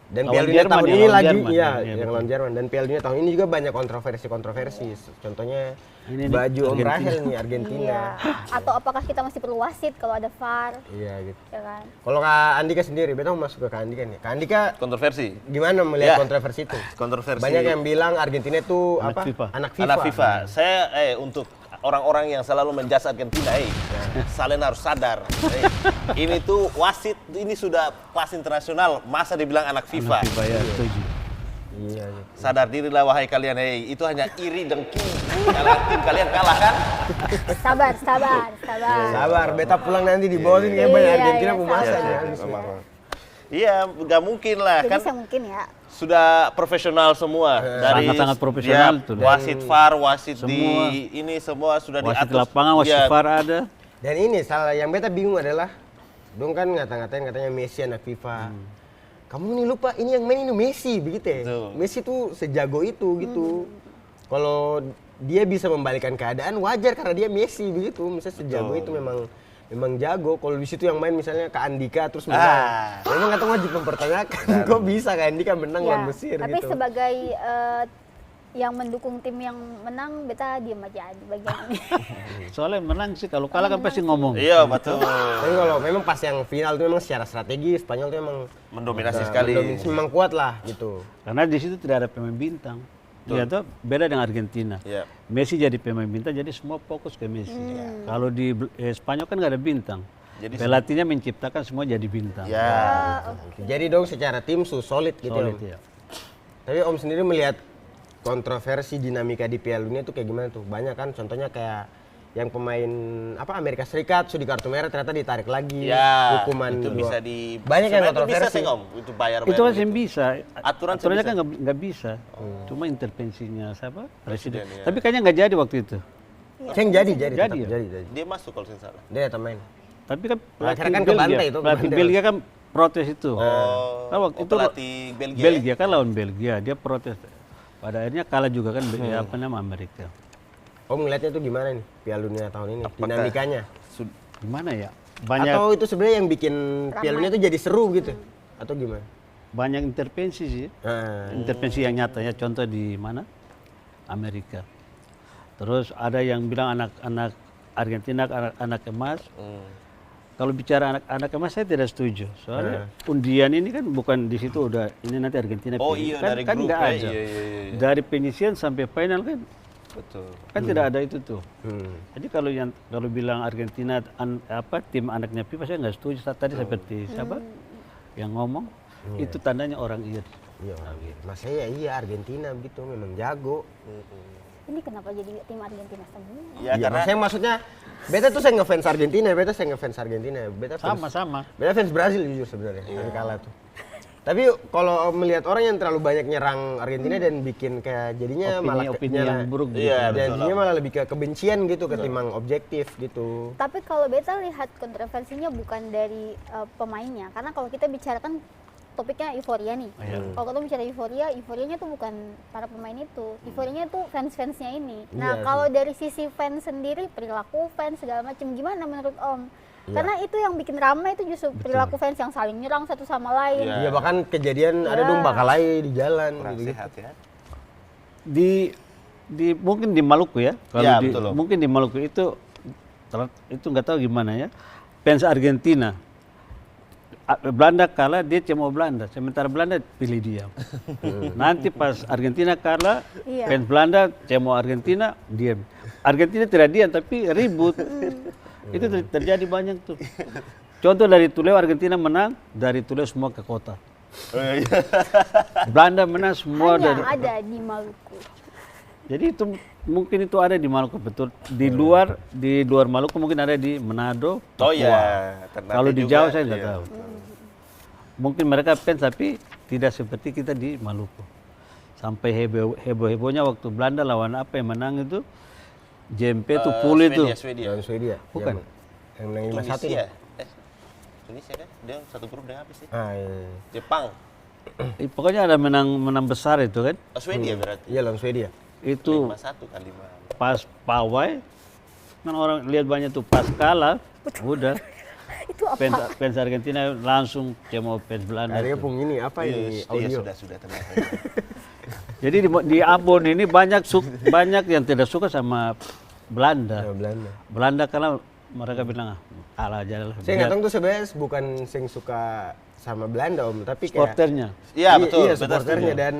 Dan Lawan Piala Dunia Jerman tahun ya, ini lawan lagi, Jerman. iya, Iya, yang betul. lawan Jerman. Dan Piala Dunia tahun ini juga banyak kontroversi. Contohnya Ini nih, baju Om Argentina. Rahel nih Argentina. Iya. Atau apakah kita masih perlu wasit kalau ada VAR? Iya gitu. Ya kan? Kalau Kak Andika sendiri, beta mau masuk ke Kak Andika nih. Kak Andika Kontroversi. gimana melihat Ya. kontroversi itu? Kontroversi. Banyak yang bilang Argentina itu Anak apa? FIFA. Anak FIFA. Anak FIFA. Saya untuk orang-orang yang selalu menjas Argentina, kalian harus sadar. Ini tuh wasit ini sudah kelas internasional, masa dibilang anak FIFA. FIFA ya, setuju. Iya gitu. Sadar dirilah wahai kalian, itu hanya iri dengki. Kalau tim kalian kalah kan? Sabar. Sabar, beta pulang nanti di bawah ini kayak banyak Iya, Argentina iya, mau masak sabar. ya. Iya, nggak mungkin lah Jadi kan. saya mungkin ya. Sudah profesional semua dari Sangat-sangat profesional ya, tuh. wasit VAR, wasit Semua. di ini semua sudah Wasit diatur. lapangan, wasit Ya, VAR ada. Dan ini salah yang beta bingung adalah dong kan ngata-ngatain katanya Messi anak FIFA. Kamu ini lupa ini yang main ini Messi begitu ya. Betul. Messi tuh sejago itu gitu. Kalau dia bisa membalikan keadaan wajar karena dia Messi begitu. Misalnya sejago itu memang jago. Kalau di situ yang main misalnya Kak Andika terus menang. Memang kata wajib mempertanyakan kok bisa Kak Andika menang Ya, lawan Mesir tapi gitu. sebagai yang mendukung tim yang menang, beta diam aja di bagian ini. Soalnya menang sih, kalau kalah kan pasti ngomong. Iya betul. Tapi kalau memang pas yang final itu memang secara strategi Spanyol itu memang Mendominasi sekali. mendominasi, memang kuat lah gitu. Karena di situ tidak ada pemain bintang. Dia tuh beda dengan Argentina. Iya. Messi jadi pemain bintang, jadi semua fokus ke Messi. Kalau di Spanyol kan nggak ada bintang. Jadi Pelatihnya menciptakan semua jadi bintang. Ya. Jadi dong secara tim solid gitu Solid ya. Om. ya. Tapi Om sendiri melihat kontroversi dinamika di Piala Dunia itu kayak gimana tuh? Banyak kan contohnya kayak yang pemain apa Amerika Serikat sudah kartu merah ternyata ditarik lagi Ya, hukuman itu dua. bisa di banyak yang sebenarnya itu bisa kontroversi. sih Om, itu bayar. Itu kan yang bisa. Aturan Aturannya bisa. kan nggak bisa. Cuma intervensinya siapa? Presiden. ya. Tapi kayaknya nggak jadi waktu itu. Yang jadi tetap Jadi ya? jadi. Dia masuk kalau saya salah. Dia datang main. Tapi kan Akhirnya kan kebantai itu, pelatih kebantai. Belgia kan protes itu. Oh, Kan waktu itu pelatih Belgia. Belgia kan lawan Belgia, dia protes. Pada akhirnya kalah juga kan apa nama Amerika. Om ngeliatnya itu gimana nih Piala Dunia tahun ini? Dinamikanya. Gimana ya? Banyak Atau itu sebenarnya yang bikin Piala Dunia itu jadi seru gitu? Atau gimana? banyak intervensi sih. Nah, Intervensi yang nyata ya, contoh di mana? Amerika. Terus ada yang bilang anak-anak Argentina anak emas. Kalau bicara anak-anak emas saya tidak setuju. Soalnya undian ini kan bukan di situ udah ini nanti Argentina Oh pilih. iya, kan, dari kan grup nggak ya, ada. iya. Dari penyisian sampai final kan Betul. Kan tidak ada itu tuh. Hmm. Jadi kalau bilang Argentina tim anaknya FIFA, saya nggak setuju. Tadi seperti siapa yang ngomong, itu tandanya orang iya. Iya, mas saya iya Argentina begitu memang jago. Ini kenapa jadi tim Argentina semua? Ya, Iya, karena saya maksudnya beta tuh saya ngefans Argentina, beta fans, Sama. beta fans Brazil jujur sebenarnya, yang kalah tuh. Tapi kalau melihat orang yang terlalu banyak nyerang Argentina dan bikin kayak jadinya malah Opini yang buruk gitu. Iya, betul. jadinya malah lebih ke kebencian gitu ketimbang objektif gitu. Tapi kalau beta lihat kontroversinya bukan dari pemainnya, karena kalau kita bicarakan topiknya euforia nih. Iya. Kalau kita bicara euforianya tuh bukan para pemain itu, euforianya tuh fans-fansnya ini. Nah, Iya, kalau dari sisi fans sendiri, perilaku fans segala macam, gimana menurut Om? Iya. Karena itu yang bikin ramai itu justru perilaku fans yang saling nyerang satu sama lain. Iya. Iya bahkan kejadian ada Ya. dong bakalai di jalan kurang gitu. sehat ya. Di mungkin di Maluku ya. Ya, betul loh. Mungkin di Maluku itu nggak tahu gimana ya. Fans Argentina Belanda kalah, dia cemo Belanda, sementara Belanda pilih diam. Nanti pas Argentina kalah, Iya. fans Belanda cemo Argentina, diam. Argentina tidak diam, tapi ribut. Itu terjadi banyak tuh. Contoh dari Tuleu Argentina menang, dari Tuleu semua ke kota. Belanda menang semua Hanya dari. ada di Maluku. Jadi itu mungkin itu ada di Maluku betul. Di luar Maluku mungkin ada di Manado. Oh Papua. iya. Ternate Kalau di juga, Jawa saya nggak iya. tahu. Mungkin mereka fans tapi tidak seperti kita di Maluku. Sampai heboh-hebohnya waktu Belanda lawan apa yang menang itu, JMP itu full itu. Swedia. Lawan Swedia. Bukan. Yang menang 5-1 Tunisia. nih. Tunisia kan? Dia satu grup dengan apa sih? Ah, iya. Jepang. Pokoknya ada menang besar itu kan. Oh, Swedia berarti. Iya lawan Swedia. Itu 5-1 kan 5. pas pawai, kan orang lihat banyak tuh pas kalah, udah. Itu apa? Fans Argentina langsung cemo fans Belanda. Akhirnya tuh. pung ini apa ini audio. Iya, sudah tenang. Jadi di Ambon ini banyak yang tidak suka sama Belanda. Sama Belanda. Belanda karena mereka bilang kalah aja lah. Saya nggak tahu tuh sebenarnya bukan sing suka sama Belanda om, tapi kayak Supporternya. Iya, betul. Iya betul, supporternya setuju. dan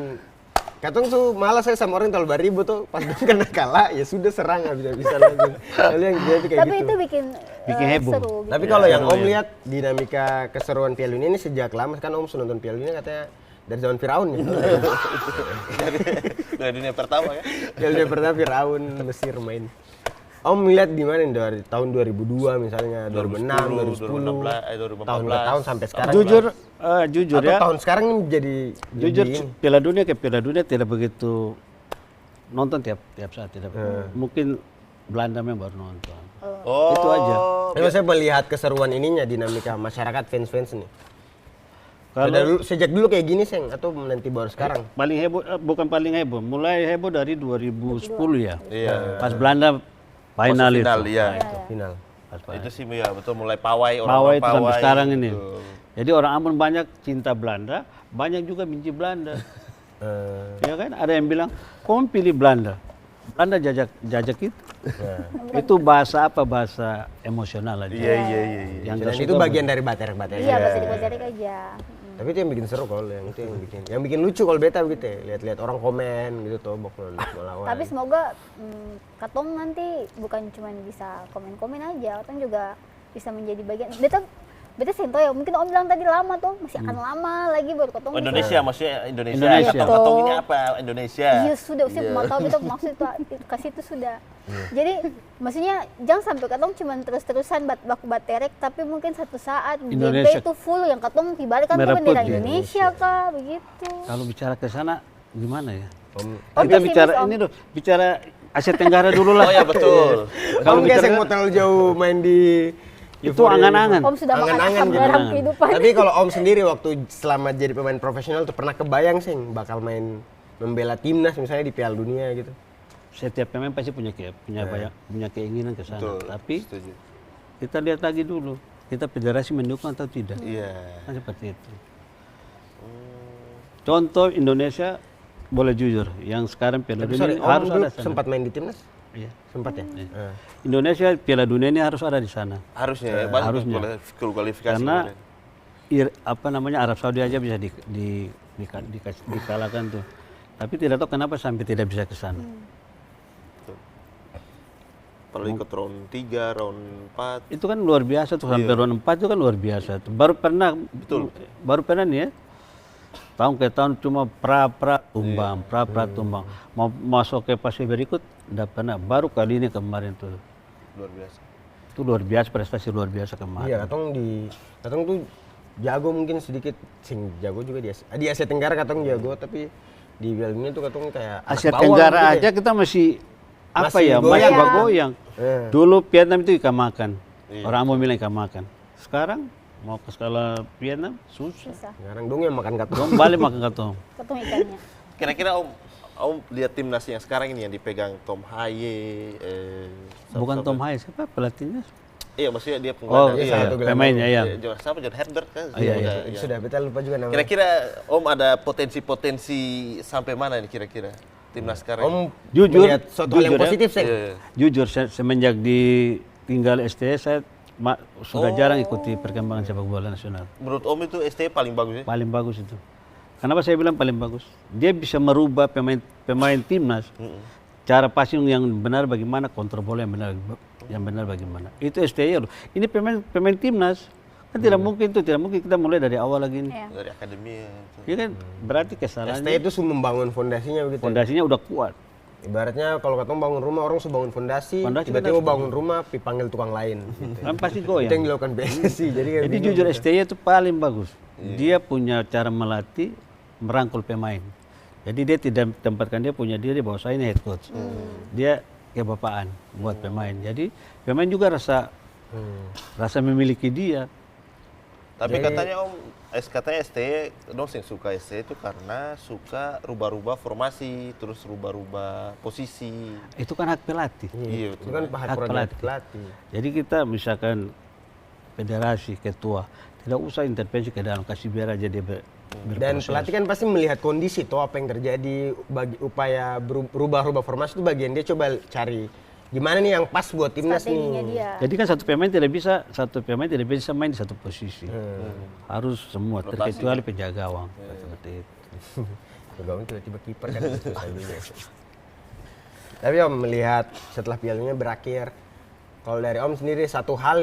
katong tuh malah saya sama orang terlalu baribu tuh pas kena kalah ya sudah serang bisa langsung. Lalu yang jadi kayak Tapi gitu. itu bikin heboh. seru. gitu. Tapi kalau yang Om lihat dinamika keseruan Piala Dunia ini sejak lama kan Om sudah nonton Piala Dunia katanya dari zaman Firaun ya. Dari dunia pertama ya. Piala Dunia pertama Firaun Mesir main. Om lihat di mana nih dari tahun 2002 misalnya, 2006, 2010, 2014, tahun ke tahun sampai sekarang. Jujur Atau ya. tahun sekarang ini jadi Jujur ini. Piala Dunia ke Piala Dunia tidak begitu nonton tiap saat tidak. Mungkin Belanda memang baru nonton. Oh. Itu aja. Tapi saya melihat keseruan ininya dinamika masyarakat fans-fans nih. Kalau Sejak dulu kayak gini Seng atau nanti baru sekarang? paling heboh bukan paling heboh, mulai heboh dari 2010 ya. Iya. Pas Belanda final itu. Final, iya. Final. Pas Itu sih ya betul mulai pawai Pawai itu sampai sekarang ini. gitu. Jadi orang Ambon banyak cinta Belanda, banyak juga benci Belanda. Ya kan? Ada yang bilang, "Kamu pilih Belanda. Belanda jajak itu." Itu bahasa apa? Bahasa emosional aja. Iya. Yang Dan nggak itu suka bagian dari bater-bater. Iya, bahasa dikojarik aja. Tapi itu yang bikin seru kalau yang itu yang bikin lucu kalau beta begitu ya. Lihat-lihat orang komen gitu tuh melawan. Tapi semoga Katong nanti bukan cuma bisa komen-komen aja, Katong juga bisa menjadi bagian. Beta sento ya, mungkin Om bilang tadi lama tuh, masih akan lama lagi baru Katong Oh, bisa. Indonesia maksudnya Indonesia. Indonesia. Katong ini apa? Indonesia. Iya sudah, mau tahu beta maksud itu kasih itu sudah. Jadi maksudnya jangan sampai Katong cuma terus-terusan baku baterek, tapi mungkin satu saat Indonesia. GP itu full yang Katong kibarkan tuh Merah bendera putih. Indonesia kah begitu. Kalau bicara ke sana gimana ya? Om, Kita pesimis, bicara Om. ini dulu, bicara Asia Tenggara dulu lah. Oh ya betul. kalau Kalau nggak bicara Seng mau terlalu jauh main di itu angan-angan. Om sudah makan Angan-angan asam gitu. garam kehidupan. Tapi kalau Om sendiri waktu selama jadi pemain profesional tuh pernah kebayang Seng bakal main membela timnas misalnya di Piala Dunia gitu. Setiap pemain pasti punya keinginan ke sana. Betul. Tapi Setuju. kita lihat lagi dulu, kita federasi mendukung atau tidak. Iya. Kan seperti itu. Contoh Indonesia boleh jujur, yang sekarang Piala Tapi Dunia sorry, ini Om harus dulu ada sana. sempat main di timnas? Iya. Sempat ya? Indonesia Piala Dunia ini harus ada di sana. Harusnya ya, Bang, harusnya. kualifikasi. Karena kemarin. Arab Saudi aja bisa dikalahkan tuh. Tapi tidak tahu kenapa sampai tidak bisa ke sana. Kalau ikut round 3, round 4. Itu kan luar biasa tuh, sampai round 4 itu kan luar biasa tuh. Baru pernah nih ya, tahun ke tahun cuma pra tumbang, pra tumbang. Mau masuk ke fase berikut, enggak pernah. Baru kali ini kemarin tuh. Luar biasa. Itu luar biasa, prestasi luar biasa kemarin. Iya, katong tuh jago mungkin sedikit, sing jago juga di Asia Tenggara katong jago, tapi di Piala Dunia tuh katong kayak anak Asia bawang Tenggara gitu aja ya. kita masih apa Masih ya, goyang. masih goyang. Dulu Vietnam itu ikan makan. Iya. Orang mau bilang ikan makan. Sekarang mau ke skala Vietnam susah. Bisa. Sekarang dong yang makan katong. Dong balik makan katong. Ketemu ikannya. Kira-kira Om lihat timnas yang sekarang ini yang dipegang Tom Haye, Bukan Tom Haye, siapa pelatihnya? Iya, maksudnya dia Oh, penggelandang. iya, satu gelandang. pemainnya ya. Siapa John Herbert kan? Iya, iya. Iya. Sudah, kita lupa juga namanya. Kira-kira Om ada potensi-potensi sampai mana nih kira-kira timnas sekarang? Om Jujur, melihat suatu hal yang jujur ya. positif sih. Iya. Jujur, semenjak ditinggal STS, saya sudah jarang ikuti perkembangan sepak bola nasional. Menurut Om itu ST paling bagus ya? Paling bagus itu. Kenapa saya bilang paling bagus? Dia bisa merubah pemain timnas. Cara passing yang benar bagaimana, kontrol bola yang benar bagaimana. Itu STY loh. Ini pemain timnas. Kan tidak mungkin kita mulai dari awal lagi nih. Iya. Dari akademi ya. Iya kan? Berarti ST kesalahannya itu sudah membangun fondasinya begitu. fondasinya udah kuat. Ibaratnya kalau katong bangun rumah, orang sudah bangun fondasi, Fondasi tiba-tiba benar. bangun rumah, panggil tukang lain. Gitu. Kan pasti Itu yang goyang. dilakukan PSSI. Jadi, kayak Jadi bingung jujur gitu. STY itu paling bagus. Dia punya cara melatih, merangkul pemain. Jadi dia tidak tempatkan dia punya diri bahwa saya ini head coach. Dia kebapaan buat pemain. Jadi pemain juga rasa memiliki dia. Tapi katanya Om, katanya ST, dong yang suka ST itu karena suka rubah-rubah formasi, terus rubah-rubah posisi. Itu kan hak pelatih. Iya, Itu kan hak Hak prerogatif pelatih. pelatih. Jadi kita misalkan federasi, ketua, tidak usah intervensi ke dalam, kasih biar aja dia Dan berproses. pelatih kan pasti melihat kondisi tuh apa yang terjadi, upaya berubah-ubah formasi itu bagian dia coba cari gimana nih yang pas buat timnas Strateginya nih. dia. Jadi kan satu pemain tidak bisa main di satu posisi. Harus semua, terkecuali penjaga gawang. Seperti itu. Gawang tiba-tiba kiper kan. Tapi Om melihat setelah Piala Dunia berakhir, kalau dari Om sendiri satu hal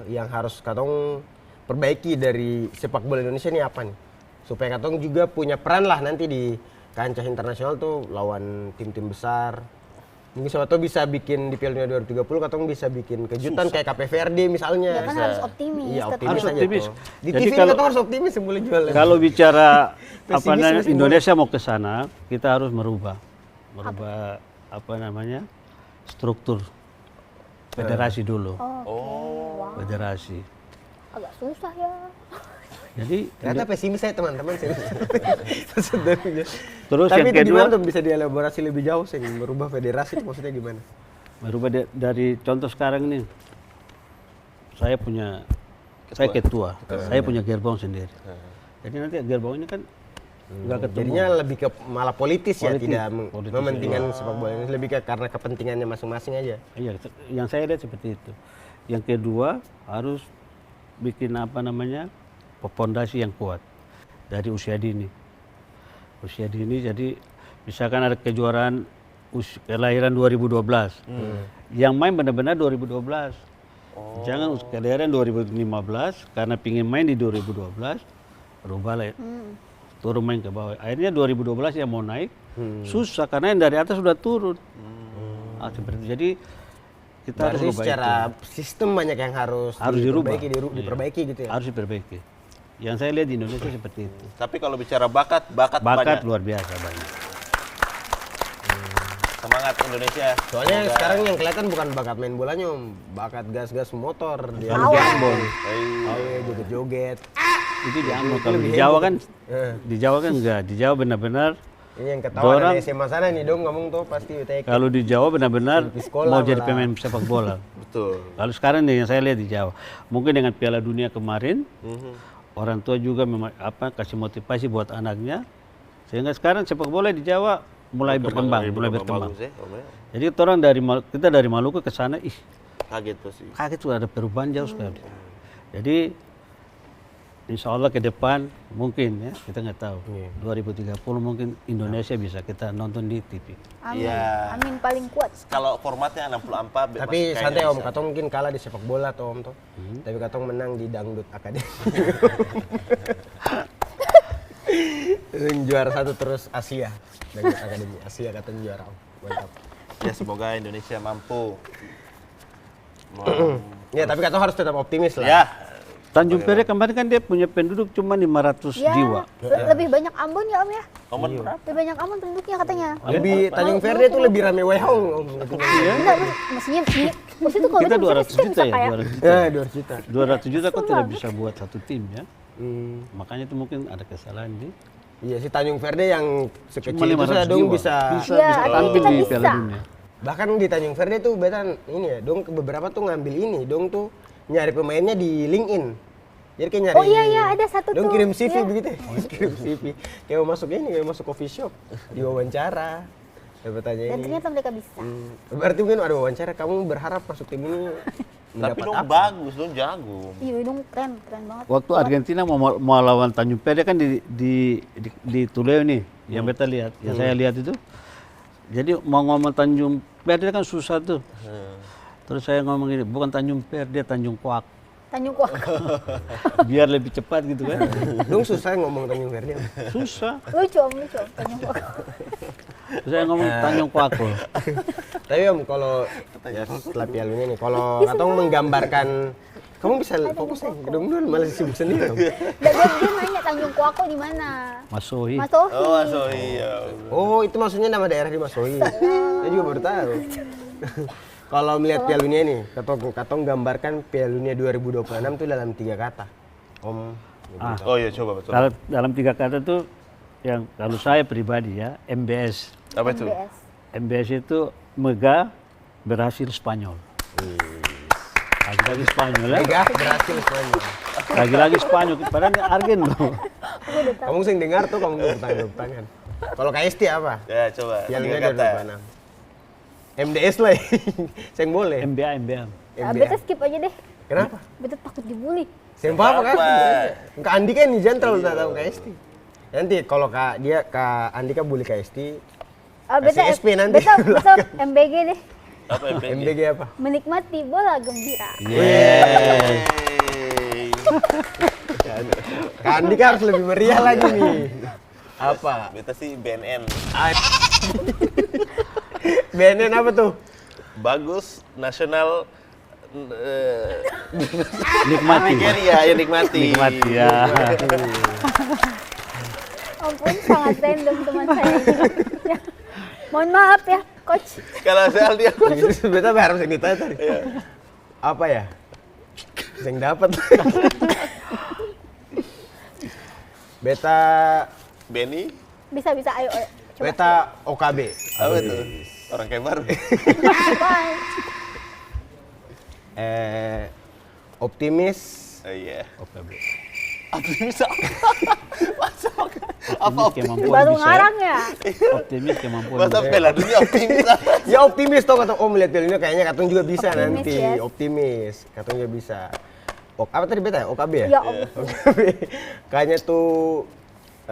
yang harus katong perbaiki dari sepak bola Indonesia ini apa nih? Supaya katong juga punya peran lah nanti di kancah internasional tuh lawan tim-tim besar. Mungkin siapa tahu bisa bikin di Piala Dunia 2030 katong bisa bikin kejutan kayak KP Verde misalnya. Ya kan harus optimis. Iya, tetap. optimis Harus aja optimis. tuh. Di Jadi TV kalau- katong harus optimis sebelum jual. Kalau bicara apa Pesimis namanya semua. Indonesia mau ke sana, kita harus merubah apa namanya struktur federasi dulu. Oh. Federasi. Agak susah ya. Jadi Ternyata pesimis saya teman-teman. Terus terus Tapi yang itu kedua gimana tuh bisa dielaborasi lebih jauh sih merubah federasi itu maksudnya gimana? merubah dari contoh sekarang ini. Saya ketua, saya punya gerbong sendiri. Jadi nanti gerbong ini kan nggak ketemu. Jadinya lebih ke malah politis ya, Politis. tidak Politis, mementingkan sepak bola ini lebih ke karena kepentingannya masing-masing aja. Iya, yang saya lihat seperti itu. Yang kedua harus bikin apa namanya pondasi yang kuat dari usia dini. Usia dini jadi misalkan ada kejuaraan kelahiran 2012, yang main benar-benar 2012. Jangan kelahiran 2015 karena pingin main di 2012, rubah lah, turun main ke bawah. Akhirnya 2012 yang mau naik susah karena yang dari atas sudah turun. Seperti itu. Jadi kita harus Berarti rubah secara itu. sistem banyak yang harus dirubah. diperbaiki gitu ya. Harus diperbaiki. Yang saya lihat di Indonesia seperti itu. Tapi kalau bicara bakat Bakat banyak. luar biasa banyak. Semangat Indonesia. Soalnya Semoga- sekarang yang kelihatan bukan bakat main bolanya, Om. Bakat gas-gas motor. Dia Kalau di Ambon, joget-joget. itu di Ambon. Kalau di Jawa kan, enggak. Di Jawa benar-benar. Ini yang ketawa Dorang- dari SMA sana nih dong ngomong tuh pasti UTK. Kalau di Jawa benar-benar Di sekolah mau jadi malah. pemain sepak bola. Betul. Kalau sekarang nih yang saya lihat di Jawa, mungkin dengan Piala Dunia kemarin, orang tua juga kasih motivasi buat anaknya, sehingga sekarang sepak bola di Jawa mulai berkembang. Bagus ya, Om ya. Jadi orang kita dari Maluku ke sana, Kaget pasti. kaget sudah ada perubahan jauh sekali. Jadi insya Allah ke depan mungkin ya, kita nggak tahu. Iya. 2030 mungkin Indonesia bisa kita nonton di TV. Amin. Iya. Amin paling kuat. Kalau formatnya 64 Tapi masih santai kayaknya Om, bisa. katong mungkin kalah di sepak bola tuh Om tuh. Tapi katong menang di dangdut akademi. Yang juara 1 terus Asia. Dangdut akademi Asia katong juara Om. Mantap. Ya semoga Indonesia mampu. Ya, tapi katong harus tetap optimis lah. Ya, Tanjung Perak kemarin kan dia punya penduduk cuma 500 Ya, jiwa. lebih banyak Ambon ya Om ya. momen berapa? Lebih banyak Ambon penduduknya katanya. Lebih Tanjung Verde tuh lebih rame Wehong Om. Enggak, maksudnya itu kalau Kita itu 200 kita juta bisa ya, kayak 200 juta. Ya, 200 juta. 200 juta kok tidak bisa buat satu tim ya. Hmm. Makanya itu mungkin ada kesalahan di. Iya si Tanjung Verde yang sekecil Cuma itu 500 saya dong jiwa. bisa. Bisa, Ya, bisa tapi tampil kita di bisa. Piala Dunia. Bahkan di Tanjung Verde tuh betan ini ya, dong beberapa tuh ngambil ini, dong tuh nyari pemainnya di LinkedIn. Jadi kayak nyari. Oh iya, ada satu dong tuh. kirim CV Iya. begitu. Kirim CV. Kayak mau masuk ini, kayak masuk coffee shop, diwawancara. Dapat tanya Dan ini. ternyata mereka bisa. Berarti mungkin ada wawancara, kamu berharap masuk tim ini Tapi mendapat dong apa? bagus, dong jago. Iya, dong keren banget. Waktu Argentina mau lawan Tanjung Perak kan di Tuleu nih, yang beta lihat, yang saya lihat itu. Jadi mau ngomong Tanjung Perak kan susah tuh. Terus saya ngomong gini, bukan Tanjung Perak, dia Tanjung Kuak. Tanjung Kuak. Biar lebih cepat gitu kan. Dong susah ngomong Tanjung Verde. Susah. lucu Om. Tanjung Kuak. Terus saya ngomong Tanjung Kuak loh. Tapi Om, kalau ya setelah Piala Dunia nih, kalau katong menggambarkan, kamu bisa fokus nih, dong dulu malah sibuk sendiri Om. Dan dia nanya Tanjung Kuak di mana? Masohi. Mas Sohi. Oh, so iya. Oh, itu maksudnya nama daerah di Masohi. Saya juga baru tahu. Kalau melihat Piala Dunia nih, katong gambarkan Piala Dunia 2026 itu dalam 3 kata. Om. Oh iya, coba betul. Kalau dalam 3 kata tuh, yang kalau saya pribadi ya, MBS. Apa itu? MBS. MBS itu megah berhasil Spanyol. Lagi-lagi Spanyol ya. Mega berhasil semuanya. Lagi-lagi Spanyol. Padahal ini Argen loh. Kamu sering dengar tuh, kamu tepuk tangan. Kalau KST apa? Ya, coba. Piala Tiga Dunia kata. 2026. MDS lah, saya boleh. MBA. Beta skip aja deh. Kenapa? Beta takut dibully. Siapa apa kan? Kenapa? Kak Andika nih jangan terlalu tahu KST. Nanti kalau Kak Andika bully KST, Beta CSP nanti. beta MBG deh. Apa MPG? MDG apa? Menikmati bola gembira. Yeay. Kak Andika harus lebih meriah lagi nih. Apa? Beta sih BNN. BNN apa tuh? Bagus, nasional, Nikmati. Nigeria, ya nikmati. Nikmati ya. Ampun, sangat random teman saya ini. Ya. Mohon maaf ya, coach. Kalau soal dia, Beta harus yang ditanya tadi. Apa ya? Yang dapat. Beta Benny, Bisa, ayo. Coba. Beta OKB. apa itu? Orang kayak baru. Apaan? Optimis. Oh iya. Oke, Bu. Optimis apa? Masuk. Apa Optimis optimis? kemampuan Baru bisa. ngarang ya? Optimis kemampuan Masa bisa. Piala Dunia optimis apa? Ya optimis toh kata Om lihat Piala Dunia kayaknya katong juga bisa Optimis, nanti. yes. Optimis, katong juga bisa. Apa tadi beta ya? OKB ya? Ya Allah. OKB. Kayaknya tuh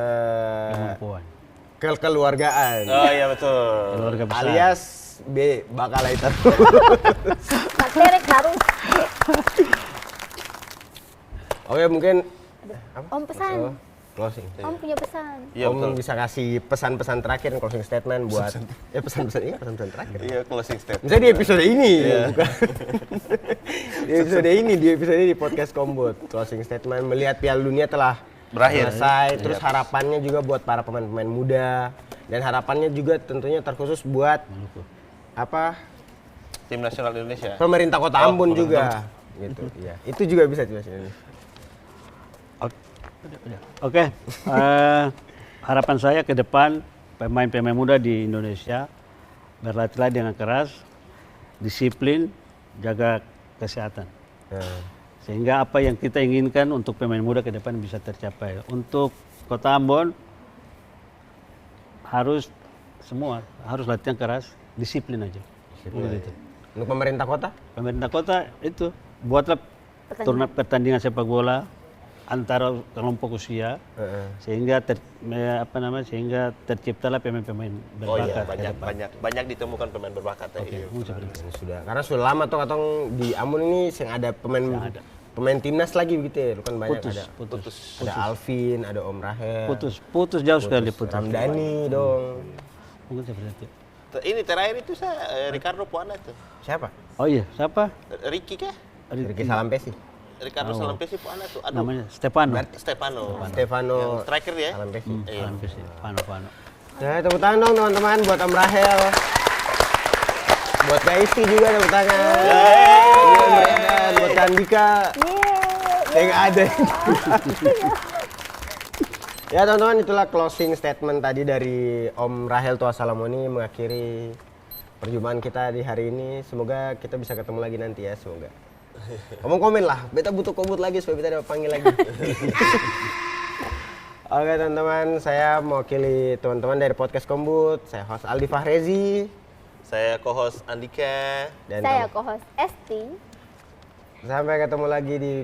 Kemampuan. kekeluargaan. Oh iya betul. Keluarga besar. Alias B bakal itu. Terek harus. Oke mungkin Om pesan. closing. Om punya pesan. Iya Om betul. bisa kasih pesan-pesan terakhir closing statement buat pesan-pesan terakhir. Iya closing statement. Misalnya di episode ini, bukan. Di episode ini, di podcast Kombot, closing statement melihat Piala Dunia telah Berakhir. selesai, terus harapannya juga buat para pemain-pemain muda dan harapannya juga tentunya terkhusus buat apa Tim nasional Indonesia. pemerintah Kota Oh, Ambon pemerintah. juga, gitu. Iya, itu juga bisa di bahasa Indonesia. Oke, harapan saya ke depan pemain-pemain muda di Indonesia berlatihlah dengan keras, disiplin, jaga kesehatan. Nah, Sehingga apa yang kita inginkan untuk pemain muda ke depan bisa tercapai. Untuk Kota Ambon harus latihan keras, disiplin aja. Gitu. untuk pemerintah kota, Pemerintah kota itu buatlah pertandingan sepak bola antara kelompok usia sehingga sehingga terciptalah pemain-pemain Oh iya, berbakat ke depan. banyak ditemukan pemain berbakat. Oke, seperti itu. Sudah, karena sudah lama tuh katong di Ambon ini sing ada pemain timnas lagi begitu ya, kan banyak ada Alvin, ada Om Rahel, Putus jauh sekali putus. Ramdhani dong. Mungkin seperti itu. Ini terakhir itu Ricardo Puana tuh. Siapa? Oh iya, siapa? Ricky kah? Ricky Salampesi. Ricardo Salampesi Puana tuh. Aduh. Namanya Stefano. Stefano Yang striker ya? Salampesi. Iya. Pano. Ya, tepuk tangan dong teman-teman buat Om Rahel. Buat Kak Isti juga tepuk tangan. Buat Kak Andika. Yang ada. Ya teman-teman, itulah closing statement tadi dari Om Rahel Tua Salamoni mengakhiri perjumpaan kita di hari ini. Semoga kita bisa ketemu lagi nanti ya, semoga. Komen lah, beta butuh kobut lagi supaya beta dapat panggil lagi. Oke teman-teman, saya mewakili teman-teman dari podcast Kombut. Saya host Aldi Fahrezi. Saya co-host Andika. Dan Saya co-host Esti. sampai ketemu lagi di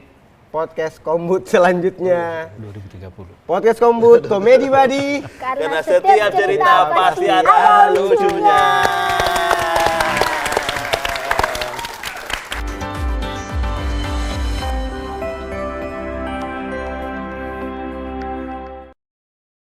podcast Kombut selanjutnya. 2030. Podcast Kombut, komedi badi. Karena setiap cerita pasti ada lucunya.